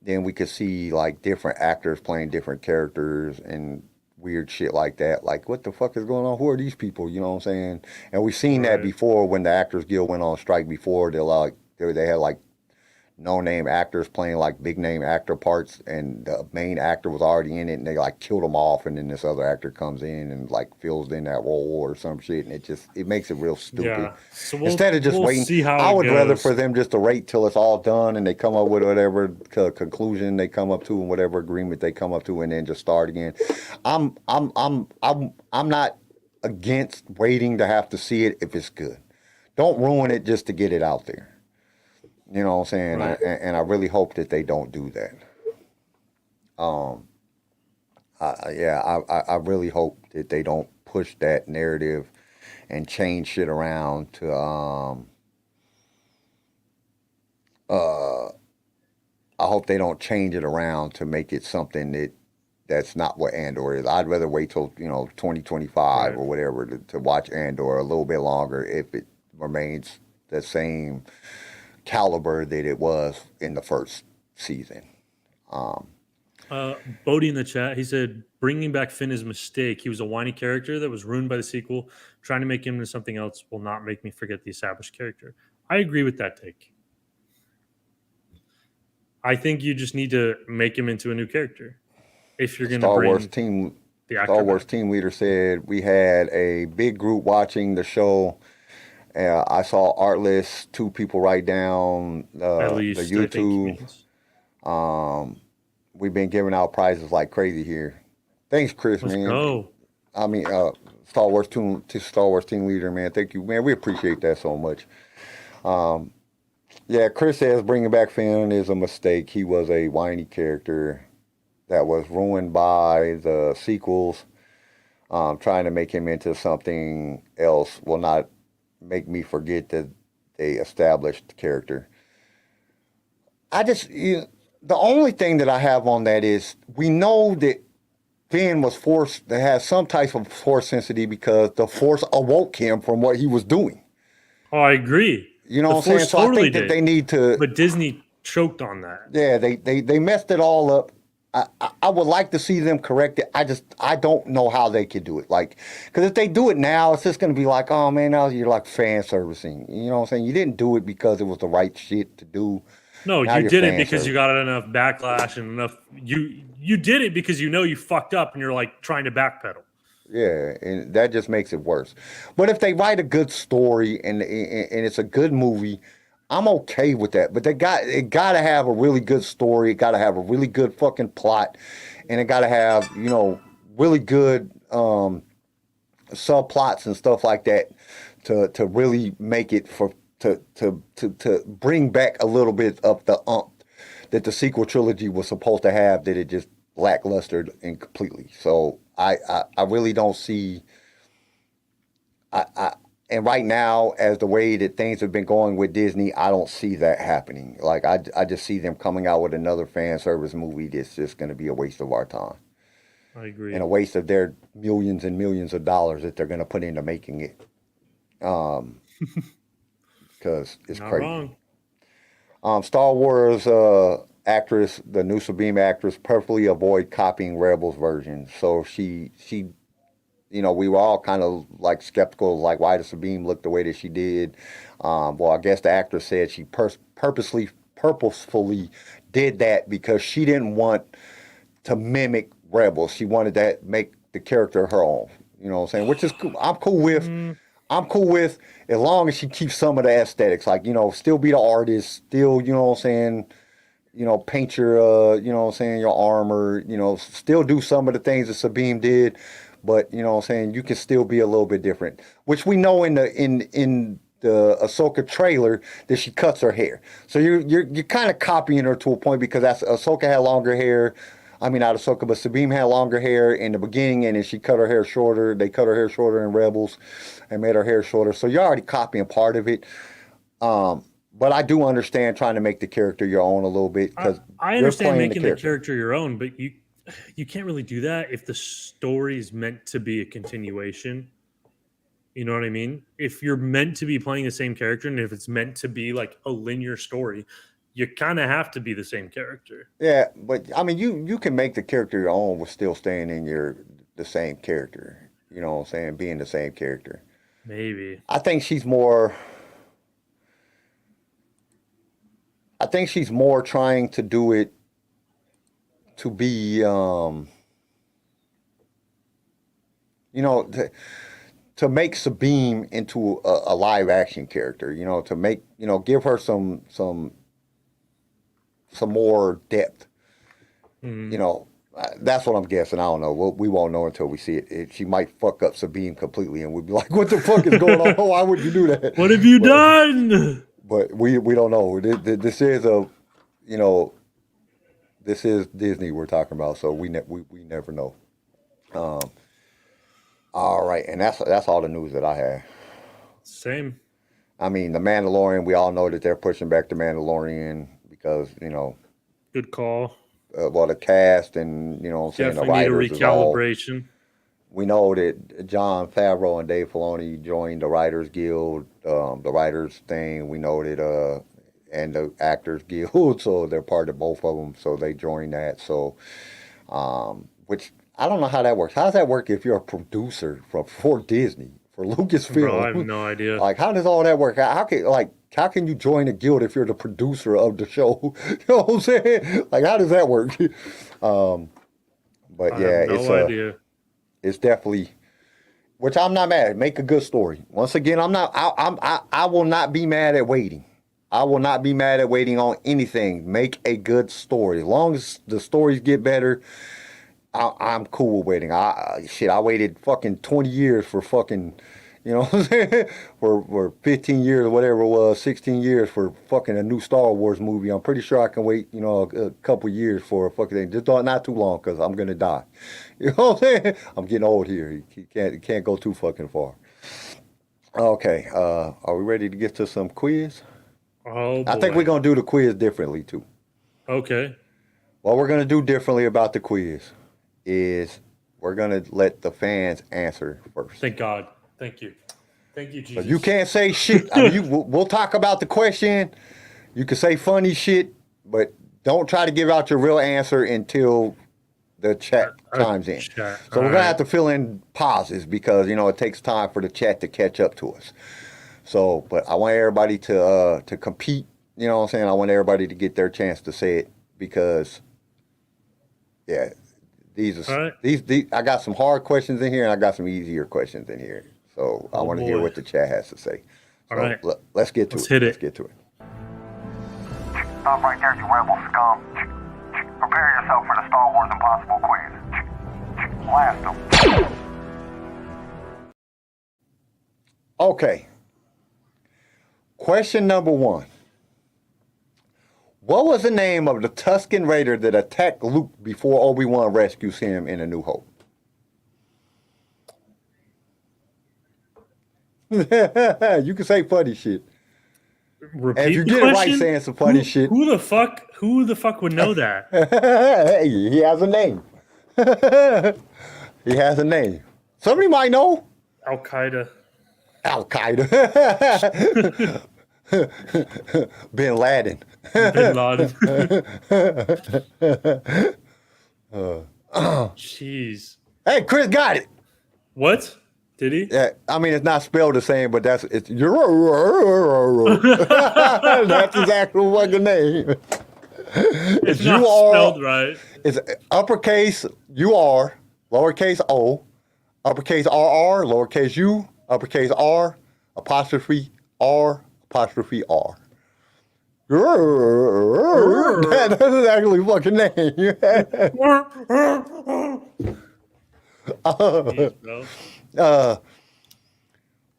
then we could see like different actors playing different characters and weird shit like that. Like, what the fuck is going on? Who are these people? You know what I'm saying? And we've seen that before when the Actors Guild went on strike before. They had like no-name actors playing like big-name actor parts, and the main actor was already in it, and they like killed him off, and then this other actor comes in and like fills in that role or some shit, and it makes it real stupid. Yeah. So Instead of just we'll waiting, see how I it would rather goes. for them just to wait till it's all done and they come up with whatever conclusion they come up to and whatever agreement they come up to, and then just start again. I'm not against waiting to have to see it if it's good. Don't ruin it just to get it out there. You know what I'm saying? Right. And I really hope that they don't do that. I really hope that they don't push that narrative and change shit around to I hope they don't change it around to make it something that's not what Andor is. I'd rather wait till 2025 or whatever to watch Andor a little bit longer if it remains the same caliber that it was in the first season. Bodie in the chat, he said, bringing back Finn is a mistake. He was a whiny character that was ruined by the sequel. Trying to make him into something else will not make me forget the established character. I agree with that take. I think you just need to make him into a new character if you're going to bring the actor Star Wars back. team leader said we had a big group watching the show. I saw Artless, 2 people write down At least, the YouTube. We've been giving out prizes like crazy here. Thanks, Chris, Let's man. go. I mean, Star Wars team leader, man. Thank you, man. We appreciate that so much. Yeah, Chris says bringing back Finn is a mistake. He was a whiny character that was ruined by the sequels. Trying to make him into something else will not make me forget that they established the character. The only thing that I have on that is we know that Finn was forced to have some type of force sensitivity because the force awoke him from what he was doing. Oh, I agree. You know what I'm saying? So I think that they need to. But Disney choked on that. Yeah, they messed it all up. I would like to see them correct it. I don't know how they could do it. Like, because if they do it now, it's just going to be like, oh man, now you're like fan servicing. You know what I'm saying? You didn't do it because it was the right shit to do. No, Now you you're did it fan because service. you got enough backlash and enough. You did it because you know you fucked up and you're like trying to backpedal. Yeah, and that just makes it worse. But if they write a good story and it's a good movie, I'm okay with that. But it got to have a really good story. It got to have a really good fucking plot, and it got to have really good subplots and stuff like that to really make it to bring back a little bit of the that the sequel trilogy was supposed to have that it just lacklustered and completely. So I really don't see and right now, as the way that things have been going with Disney, I don't see that happening. Like I just see them coming out with another fan service movie that's just going to be a waste of our time. I agree. And a waste of their millions and millions of dollars that they're going to put into making it. Because it's Not crazy. wrong. Star Wars actress, the new Sabine actress, purposely avoid copying Rebels version. So she we were all kind of like skeptical, like why does Sabine look the way that she did? Well, I guess the actress said she purposefully did that because she didn't want to mimic Rebels. She wanted to make the character her own. You know what I'm saying? Which is cool. I'm cool with. I'm cool with as long as she keeps some of the aesthetics, like still be the artist, still what I'm saying, paint your what I'm saying, your armor, still do some of the things that Sabine did. But what I'm saying, you can still be a little bit different, which we know in the Ahsoka trailer that she cuts her hair. So you're kind of copying her to a point because Ahsoka had longer hair. I mean, not Ahsoka, but Sabine had longer hair in the beginning, and then she cut her hair shorter. They cut her hair shorter in Rebels and made her hair shorter. So you're already copying part of it. But I do understand trying to make the character your own a little bit because I understand making the character your own, but you can't really do that if the story is meant to be a continuation. You know what I mean? If you're meant to be playing the same character and if it's meant to be like a linear story, you kind of have to be the same character. Yeah, but I mean, you can make the character your own with still staying in the same character. You know what I'm saying? Being the same character. Maybe. I think she's more trying to do it to be, to make Sabine into a live action character. To make give her some more depth. Mm-hmm. That's what I'm guessing. I don't know. We won't know until we see it. She might fuck up Sabine completely, and we'd be like, "What the fuck is going on? Why would you do that? What have you done?" But we don't know. This is this is Disney we're talking about, so we never know. All right, and that's all the news that I have. Same. I mean, the Mandalorian. We all know that they're pushing back the Mandalorian because Good call. Well, the cast and what I'm saying, the writers need a recalibration. We know that Jon Favreau and Dave Filoni joined the Writers Guild, the writers thing. We know that and the Actors Guild, so they're part of both of them. So they joined that. So, which I don't know how that works. How does that work if you're a producer for Disney, for Lucasfilm? Bro, I have no idea. Like, how does all that work? How can you join a guild if you're the producer of the show? You know what I'm saying? Like, how does that work? But yeah, idea. It's definitely, which I'm not mad at. Make a good story. Once again, I will not be mad at waiting. I will not be mad at waiting on anything. Make a good story. As long as the stories get better, I'm cool with waiting. I waited fucking 20 years for fucking, what I'm saying? For 15 years or whatever it was, 16 years for fucking a new Star Wars movie. I'm pretty sure I can wait, a couple years for a fucking thing. Just not too long because I'm going to die. You know what I'm saying? I'm getting old here. You can't go too fucking far. Okay, are we ready to get to some quiz? Oh, boy. I think we're going to do the quiz differently, too. Okay. What we're going to do differently about the quiz is we're going to let the fans answer first. Thank God. Thank you. Thank you, Jesus. So you can't say shit. I mean, we'll talk about the question. You can say funny shit, but don't try to give out your real answer until the chat chimes in. So we're going to have to fill in pauses because, it takes time for the chat to catch up to us. So, but I want everybody to compete. You know what I'm saying? I want everybody to get their chance to say it because, yeah, These All are right. these. I got some hard questions in here, and I got some easier questions in here. So I Oh, want to hear boy. what the chat has to say. All So right. let's get to Let's it. hit it. Let's get to it. Stop right there, you rebel scum. Prepare yourself for the Star Wars Impossible quiz. Blast them. Okay. Question number 1. What was the name of the Tusken Raider that attacked Luke before Obi-Wan rescues him in A New Hope? You can say funny shit. Repeat And if you the get it right question? saying some funny shit. Who the fuck would know that? Hey, he has a name. He has a name. Somebody might know. Al Qaeda. Al Qaeda. Bin Laden. Bin Laden. Jeez. Hey, Chris got it. What? Did he? Yeah, I mean it's not spelled the same, but that's it's that's his actual fucking name. It's not spelled right. It's uppercase UR, lowercase O, uppercase RR, lowercase U, uppercase R, apostrophe R, apostrophe R. That's his actually fucking name. Jeez, bro.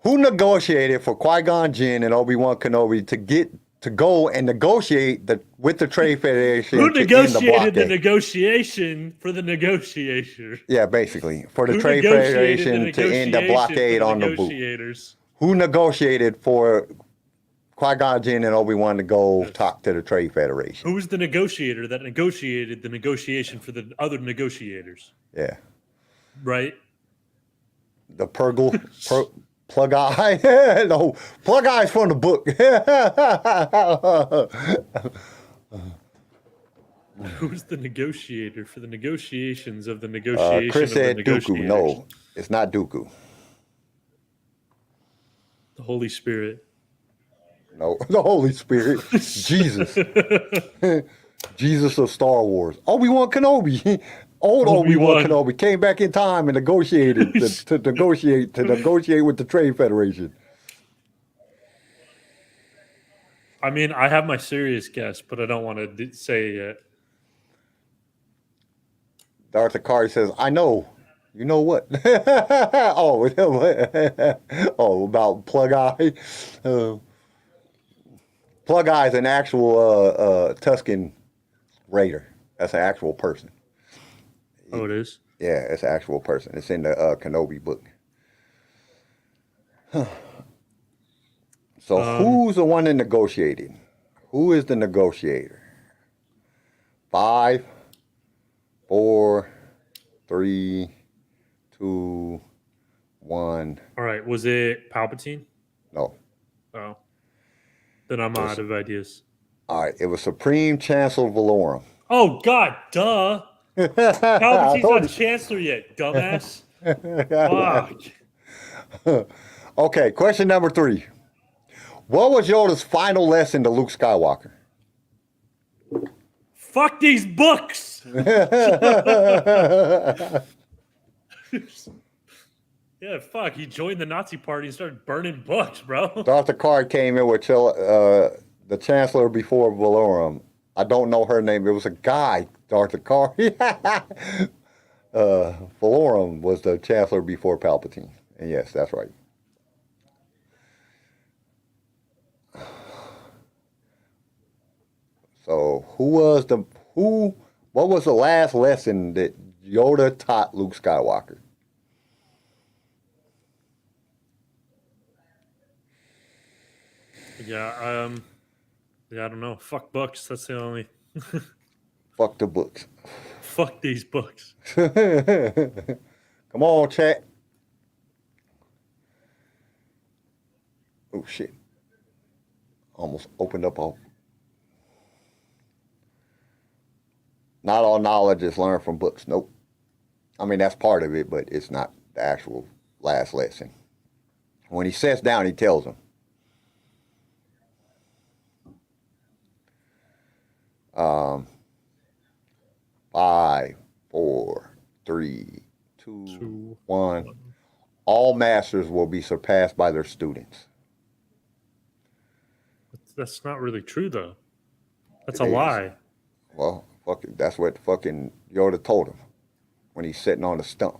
Who negotiated for Qui-Gon Jinn and Obi-Wan Kenobi to go and negotiate with the Trade Federation? Who to end negotiated the blockade? negotiation for the negotiator? Yeah, basically for the Who Trade negotiated Federation to end the blockade for on the boot. negotiators? Who negotiated for Qui-Gon Jinn and Obi-Wan to go talk to the Trade Federation? Who was the negotiator that negotiated the negotiation for the other negotiators? Yeah, Right? the Plug Eye. No, Plug Eye's from the book. Who's the negotiator for the negotiations of the negotiation Chris of the said Dooku. negotiators? No, it's not Dooku. The Holy Spirit. No, the Holy Spirit. Jesus. Jesus of Star Wars. Obi-Wan Kenobi. Old Obi-Wan Kenobi came back in time and negotiated to negotiate with the Trade Federation. I mean, I have my serious guess, but I don't want to say it yet. Darth Akari says, I know. You know what? Oh, about Plug Eye. Plug Eye is an actual Tusken Raider. That's an actual person. Oh, it is? Yeah, it's an actual person. It's in the Kenobi book. So who's the one that negotiated? Who is the negotiator? 5, 4, 3, 2, 1. All right. Was it Palpatine? No. Oh. Then I'm out of ideas. All right. It was Supreme Chancellor Valorum. Oh, God. Duh. Palpatine's not Chancellor yet, dumbass. Fuck. Okay. Question number 3. What was Yoda's final lesson to Luke Skywalker? Fuck these books. Yeah, fuck. He joined the Nazi party and started burning books, bro. Dr. Card came in with the Chancellor before Valorum. I don't know her name. It was a guy, Dr. Card. Valorum was the Chancellor before Palpatine. And yes, that's right. So what was the last lesson that Yoda taught Luke Skywalker? Yeah, I don't know. Fuck books. That's the only. Fuck the books. Fuck these books. Come on, chat. Oh, shit. Almost opened up all. Not all knowledge is learned from books. Nope. I mean, that's part of it, but it's not the actual last lesson. When he sits down, he tells them. 5, 4, 3, 2, Two, 1. All masters will be surpassed by their students. That's not really true, though. That's It a is. lie. Well, fucking, that's what fucking Yoda told him when he's sitting on the stump.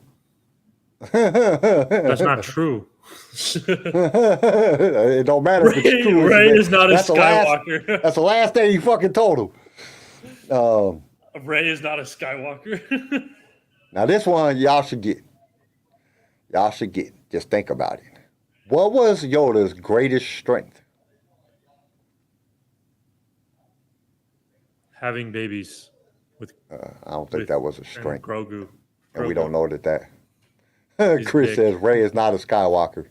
That's not true. It don't matter if it's true. Ray is not a That's the last- Skywalker. That's the last thing he fucking told him. Ray is not a Skywalker. Now this one y'all should get. Y'all should get. Just think about it. What was Yoda's greatest strength? Having babies with I don't think that was a and strength. Grogu. And we don't know that. He's Chris big. says Ray is not a Skywalker.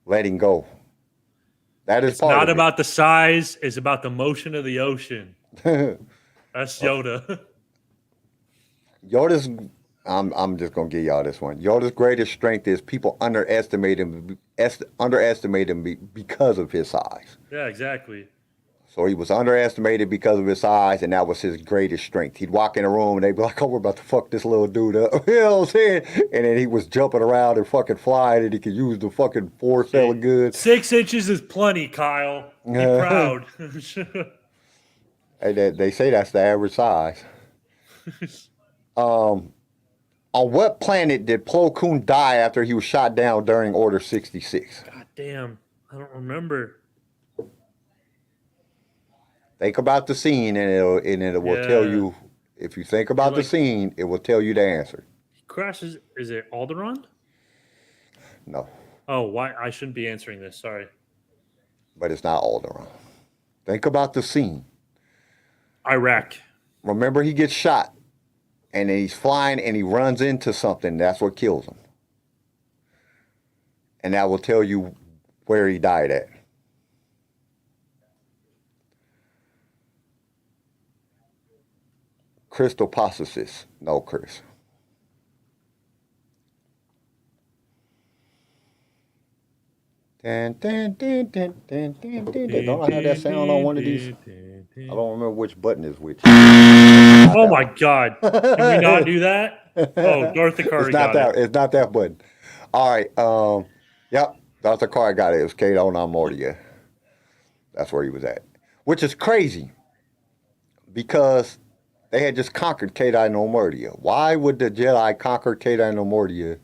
Letting go. That is It's part not of it. about the size, it's about the motion of the ocean. That's Yoda. Yoda's. I'm just gonna give y'all this one. Yoda's greatest strength is people underestimate him because of his size. Yeah, exactly. So he was underestimated because of his size, and that was his greatest strength. He'd walk in a room and they'd be like, "Oh, we're about to fuck this little dude up." You know what I'm saying? And then he was jumping around and fucking flying, and he could use the fucking force hella good. 6 inches is plenty, Kyle. Be proud. And they say that's the average size. On what planet did Plo Koon die after he was shot down during Order 66? God damn. I don't remember. Think about the scene, and it will tell you. If you think about the scene, it will tell you the answer. He crashes. Is it Alderaan? No, Oh, why? I shouldn't be answering this. Sorry. but it's not Alderaan. Think about the scene. Iraq. Remember, he gets shot, and then he's flying, and he runs into something. That's what kills him, and that will tell you where he died at. Christoposis. No, Chris. Don't I have that sound on one of these? I don't remember which button is which. Oh my God! Can we not do that? Oh, Darth Akari got it. It's not that button. All right. Yep. Darth Akari got it. It was Kato Mordia. That's where he was at. Which is crazy because they had just conquered Kato Mordia. Why would the Jedi conquer Kato Mordia?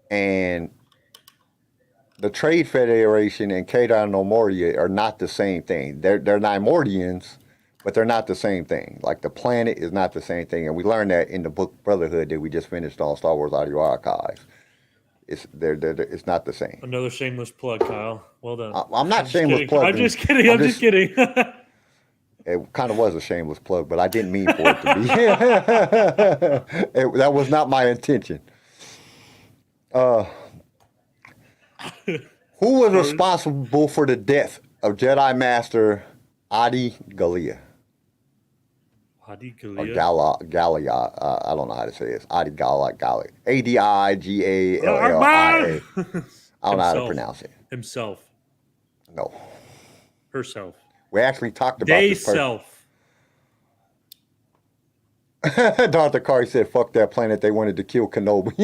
And the Trade Federation and Kato Mordia are not the same thing. They're Nimordians, but they're not the same thing. Like the planet is not the same thing, and we learned that in the book Brotherhood that we just finished on Star Wars Audio Archives. It's not the same. Another shameless plug, Kyle. Well done. I'm not shameless plugging. I'm just kidding. I'm just kidding. It kind of was a shameless plug, but I didn't mean for it to be. That was not my intention. Who was responsible for the death of Jedi Master Adi Gallia? Adi Or Gallia. Gallia. I don't know how to say this. Adi Gallia. Adigalla. I don't know how to pronounce it. Himself. No. Herself. We actually talked about this person. Self. Darth Akari said, "Fuck that planet. They wanted to kill Kenobi."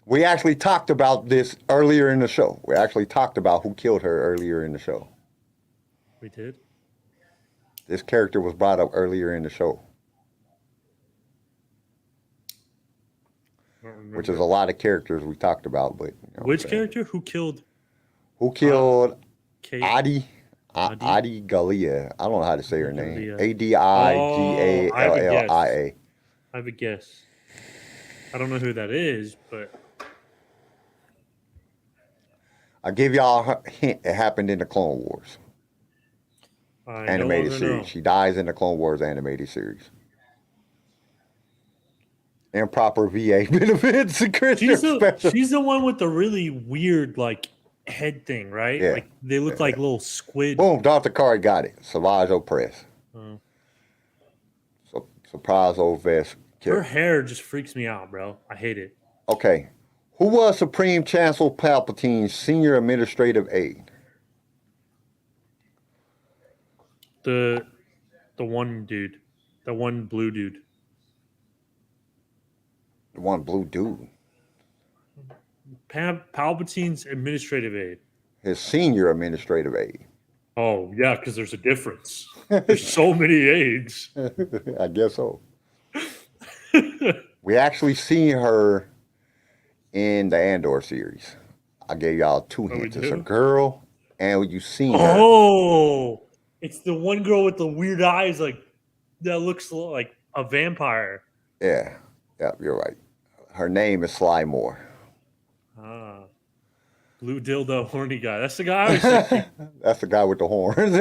We actually talked about this earlier in the show. We actually talked about who killed her earlier in the show. We did? This character was brought up earlier in the show. Which is a lot of characters we talked about, but which character? Who killed? Who killed Kate? Adi Gallia? I don't know how to say her name. Adiggallia. I have a guess. I don't know who that is, but I'll give y'all a hint. It happened in the Clone Wars animated series. She dies in the Clone Wars animated series. Improper VA benefits. She's the one with the really weird head thing, right? Yeah. Like they look like little squid. Boom, Darth Akari got it. Savage Opress. So surprise old vest. Her hair just freaks me out, bro. I hate it. Okay. Who was Supreme Chancellor Palpatine's senior administrative aide? The one dude. The one blue dude. The one blue dude. Palpatine's administrative aide. His senior administrative aide. Oh, yeah, because there's a difference. There's so many aides. I guess so. We actually seen her in the Andor series. I gave y'all two hints. It's a girl, and you seen her. Oh, it's the one girl with the weird eyes, like that looks like a vampire. Yeah, you're right. Her name is Sly Moore. Ah, blue dildo horny guy. That's the guy I was thinking. That's the guy with the horns.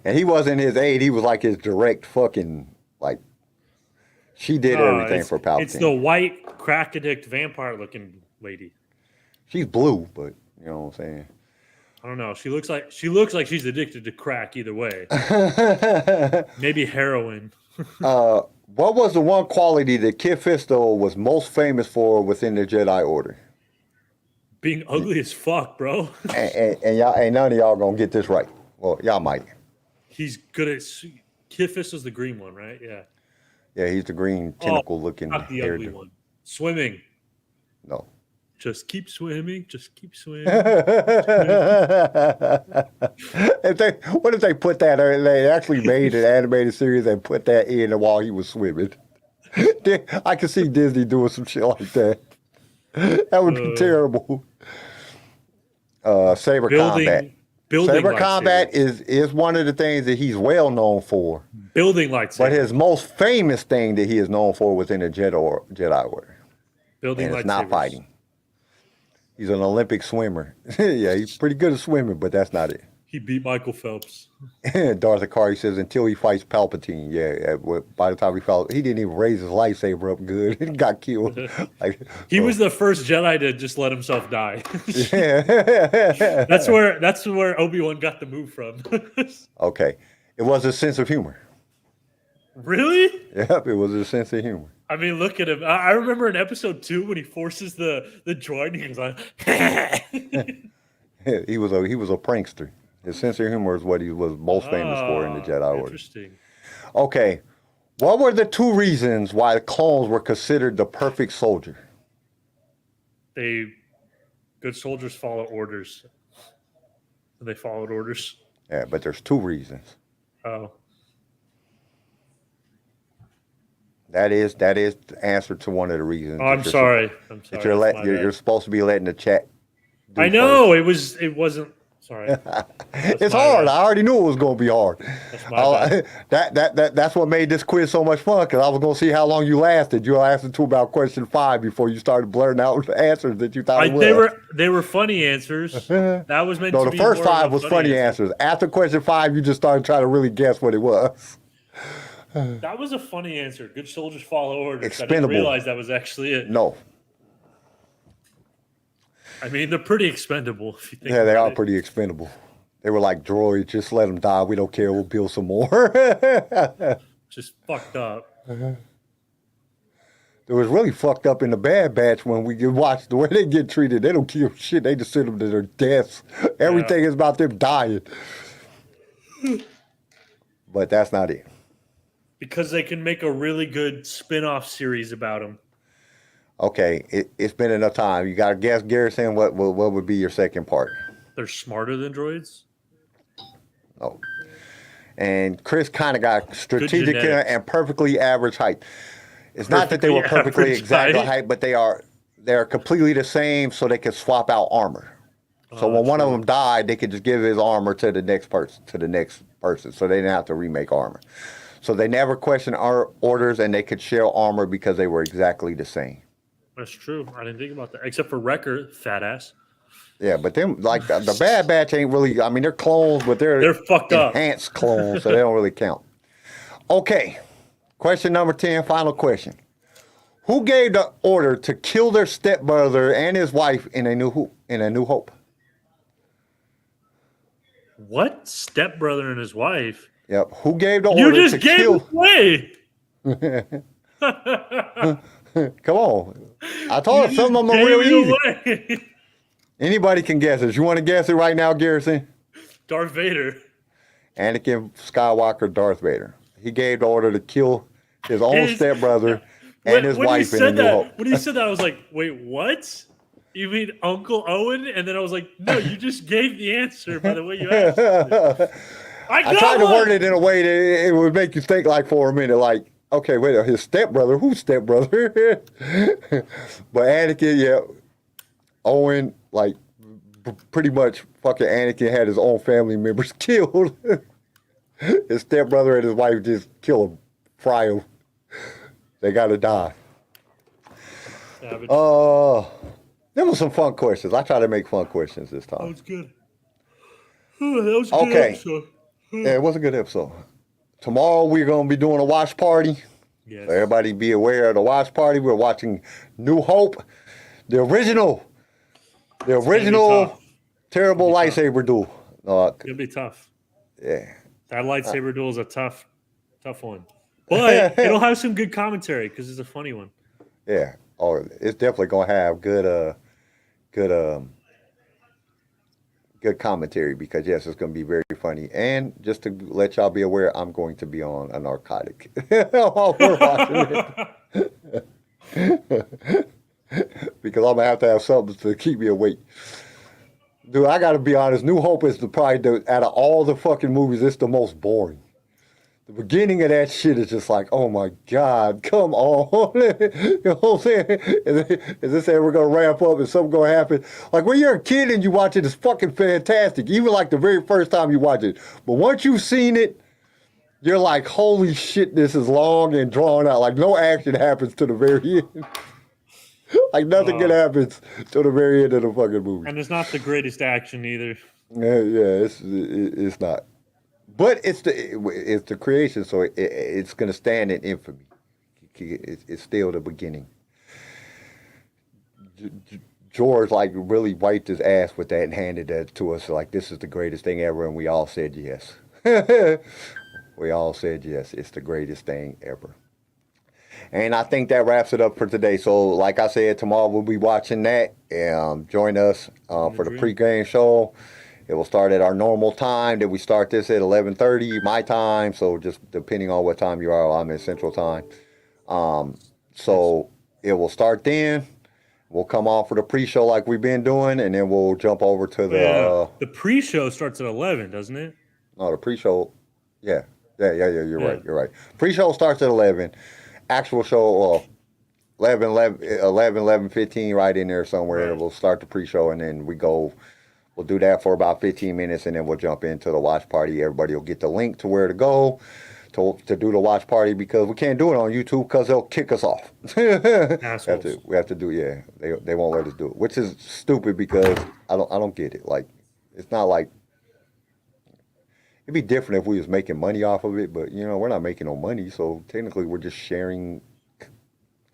And he wasn't his aide. He was like his direct fucking, like, she did everything for Palpatine. It's the white, crack-addict, vampire-looking lady. She's blue, but you know what I'm saying. I don't know. She looks like she's addicted to crack either way. Maybe heroin. What was the one quality that Kit Fisto was most famous for within the Jedi Order? Being ugly as fuck, bro. and y'all ain't none of y'all gonna get this right. Well, y'all might. He's good at. Kit Fisto's the green one, right? Yeah. Yeah, he's the green tentacle-looking. Not the ugly one. Swimming. No. Just keep swimming. Just keep swimming. What if they put that? They actually made an animated series and put that in while he was swimming. I could see Disney doing some shit like that. That would be terrible. Saber combat. Saber combat is one of the things that he's well known for. Building lightsabers. But his most famous thing that he is known for within the Jedi Order. Building lightsabers. It's not fighting. He's an Olympic swimmer. Yeah, he's pretty good at swimming, but that's not it. He beat Michael Phelps. Darth Akari says until he fights Palpatine. Yeah, by the time he fell, he didn't even raise his lightsaber up good. He got killed. He was the first Jedi to just let himself die. Yeah. That's where Obi-Wan got the move from. Okay. It was a sense of humor. Really? Yep, it was a sense of humor. I mean, look at him. I remember in episode 2 when he forces the droid and he was like, he was a prankster. His sense of humor is what he was most famous for in the Jedi Order. Interesting. Okay. What were the two reasons why the clones were considered the perfect soldier? Good soldiers follow orders. They followed orders. Yeah, but there's two reasons. Oh. That is the answer to one of the reasons. Oh, I'm sorry. You're supposed to be letting the chat. I know first. It wasn't. Sorry. It's hard. I already knew it was going to be hard. That's what made this quiz so much fun, because I was going to see how long you lasted. You lasted to about question 5 before you started blurting out the answers that you thought it was. They were funny answers. That was meant to be. No, the first 5 was funny answers. After question 5, you just started trying to really guess what it was. That was a funny answer. Good soldiers follow orders. Expendable. I didn't realize that was actually it. No. I mean, they're pretty expendable. If you think Yeah, they about are it. pretty expendable. They were like droids. Just let them die. We don't care. We'll build some more. Just fucked up. It was really fucked up in the Bad Batch when we watch the way they get treated. They don't kill shit. They just send them to their deaths. Everything is about them dying. But that's not it. Because they can make a really good spin-off series about them. Okay, it's been enough time. You got to guess, Garrison, what would be your second part? They're smarter than droids? Oh. And Chris kind of got strategic and perfectly average height. It's not that they were perfectly exact height, but they're completely the same, so they can swap out armor. So when one of them died, they could just give his armor to the next person, so they didn't have to remake armor. So they never questioned our orders, and they could share armor because they were exactly the same. That's true. I didn't think about that. Except for Wrecker, fat ass. Yeah, but them, like, the Bad Batch ain't really, I mean, they're clones, but they're fucked up. Enhanced clones, so they don't really count. Okay, question number 10, final question. Who gave the order to kill their stepbrother and his wife in A New Hope? What? Stepbrother and his wife? Yep. Who gave the order to kill? You just gave away. Come on. I told you some of them are real easy. Anybody can guess it. You want to guess it right now, Garrison? Darth Vader. Anakin Skywalker, Darth Vader. He gave the order to kill his own stepbrother and his wife in A New Hope. When he said that, I was like, wait, what? You mean Uncle Owen? And then I was like, no, you just gave the answer by the way you asked it. I tried to word it in a way that it would make you think like for a minute, like, okay, wait, his stepbrother? Who's stepbrother? But Anakin, yeah, Owen, like, pretty much fucking Anakin had his own family members killed. His stepbrother and his wife just kill him, fry him. They gotta die. Savage. There were some fun questions. I try to make fun questions this time. That was good. That was a good episode. Yeah, it was a good episode. Tomorrow we're gonna be doing a watch party. Yes. So everybody be aware of the watch party. We're watching New Hope, the original terrible lightsaber duel. It'll be tough. Yeah. That lightsaber duel is a tough one. But it'll have some good commentary because it's a funny one. Yeah. Oh, it's definitely gonna have good commentary because yes, it's gonna be very funny. And just to let y'all be aware, I'm going to be on a narcotic while we're watching it. Because I'm gonna have something to keep me awake. Dude, I gotta be honest, New Hope is out of all the fucking movies, it's the most boring. The beginning of that shit is just like, oh my God, come on. You know what I'm saying? Is this ever gonna ramp up and something gonna happen? Like when you're a kid and you watch it, it's fucking fantastic. Even like the very first time you watch it. But once you've seen it, you're like, holy shit, this is long and drawn out. Like no action happens to the very end. Like nothing good happens to the very end of the fucking movie. And it's not the greatest action either. Yeah, it's not. But it's the creation, so it's going to stand in infamy. It's still the beginning. George like really wiped his ass with that and handed that to us like this is the greatest thing ever, and we all said yes. We all said yes. It's the greatest thing ever. And I think that wraps it up for today. So like I said, tomorrow we'll be watching that. Join us for the pre-game show. It will start at our normal time. That we start this at 11:30 my time. So just depending on what time you are, I'm in Central Time. So it will start then. We'll come on for the pre-show like we've been doing, and then we'll jump over to the pre-show starts at 11, doesn't it? No, the pre-show. Yeah. You're right. Pre-show starts at 11. Actual show 11:15 right in there somewhere. Right. We'll start the pre-show, and then we'll do that for about 15 minutes, and then we'll jump into the watch party. Everybody will get the link to where to go to do the watch party because we can't do it on YouTube because they'll kick us off. We have to do they won't let us do it, which is stupid because I don't get it. Like it's not like it'd be different if we was making money off of it, but we're not making no money, so technically we're just sharing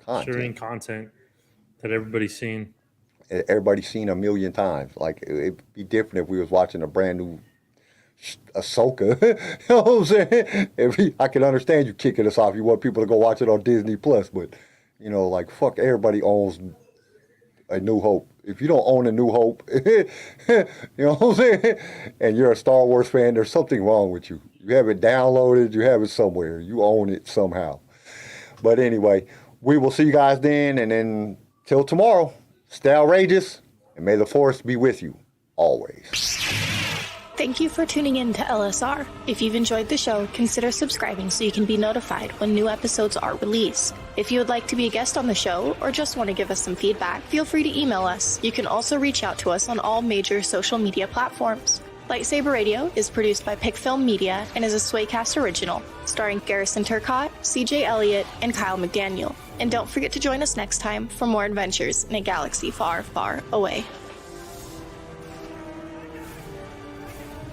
content. Sharing content that everybody's seen. Everybody's seen a million times. Like it'd be different if we was watching a brand new Ahsoka. You know what I'm saying? I can understand you kicking us off. You want people to go watch it on Disney Plus, but like fuck, everybody owns A New Hope. If you don't own A New Hope, you know what I'm saying? And you're a Star Wars fan, there's something wrong with you. You have it downloaded, you have it somewhere. You own it somehow. But anyway, we will see you guys then, and then till tomorrow. Stay outrageous, and may the Force be with you always. Thank you for tuning in to LSR. If you've enjoyed the show, consider subscribing so you can be notified when new episodes are released. If you would like to be a guest on the show or just want to give us some feedback, feel free to email us. You can also reach out to us on all major social media platforms. LightSaber Radio is produced by PicFilm Media and is a Swaycast original, starring Garrison Turcotte, CJ Elliott, and Kyle McDaniel. And don't forget to join us next time for more adventures in a galaxy far, far away.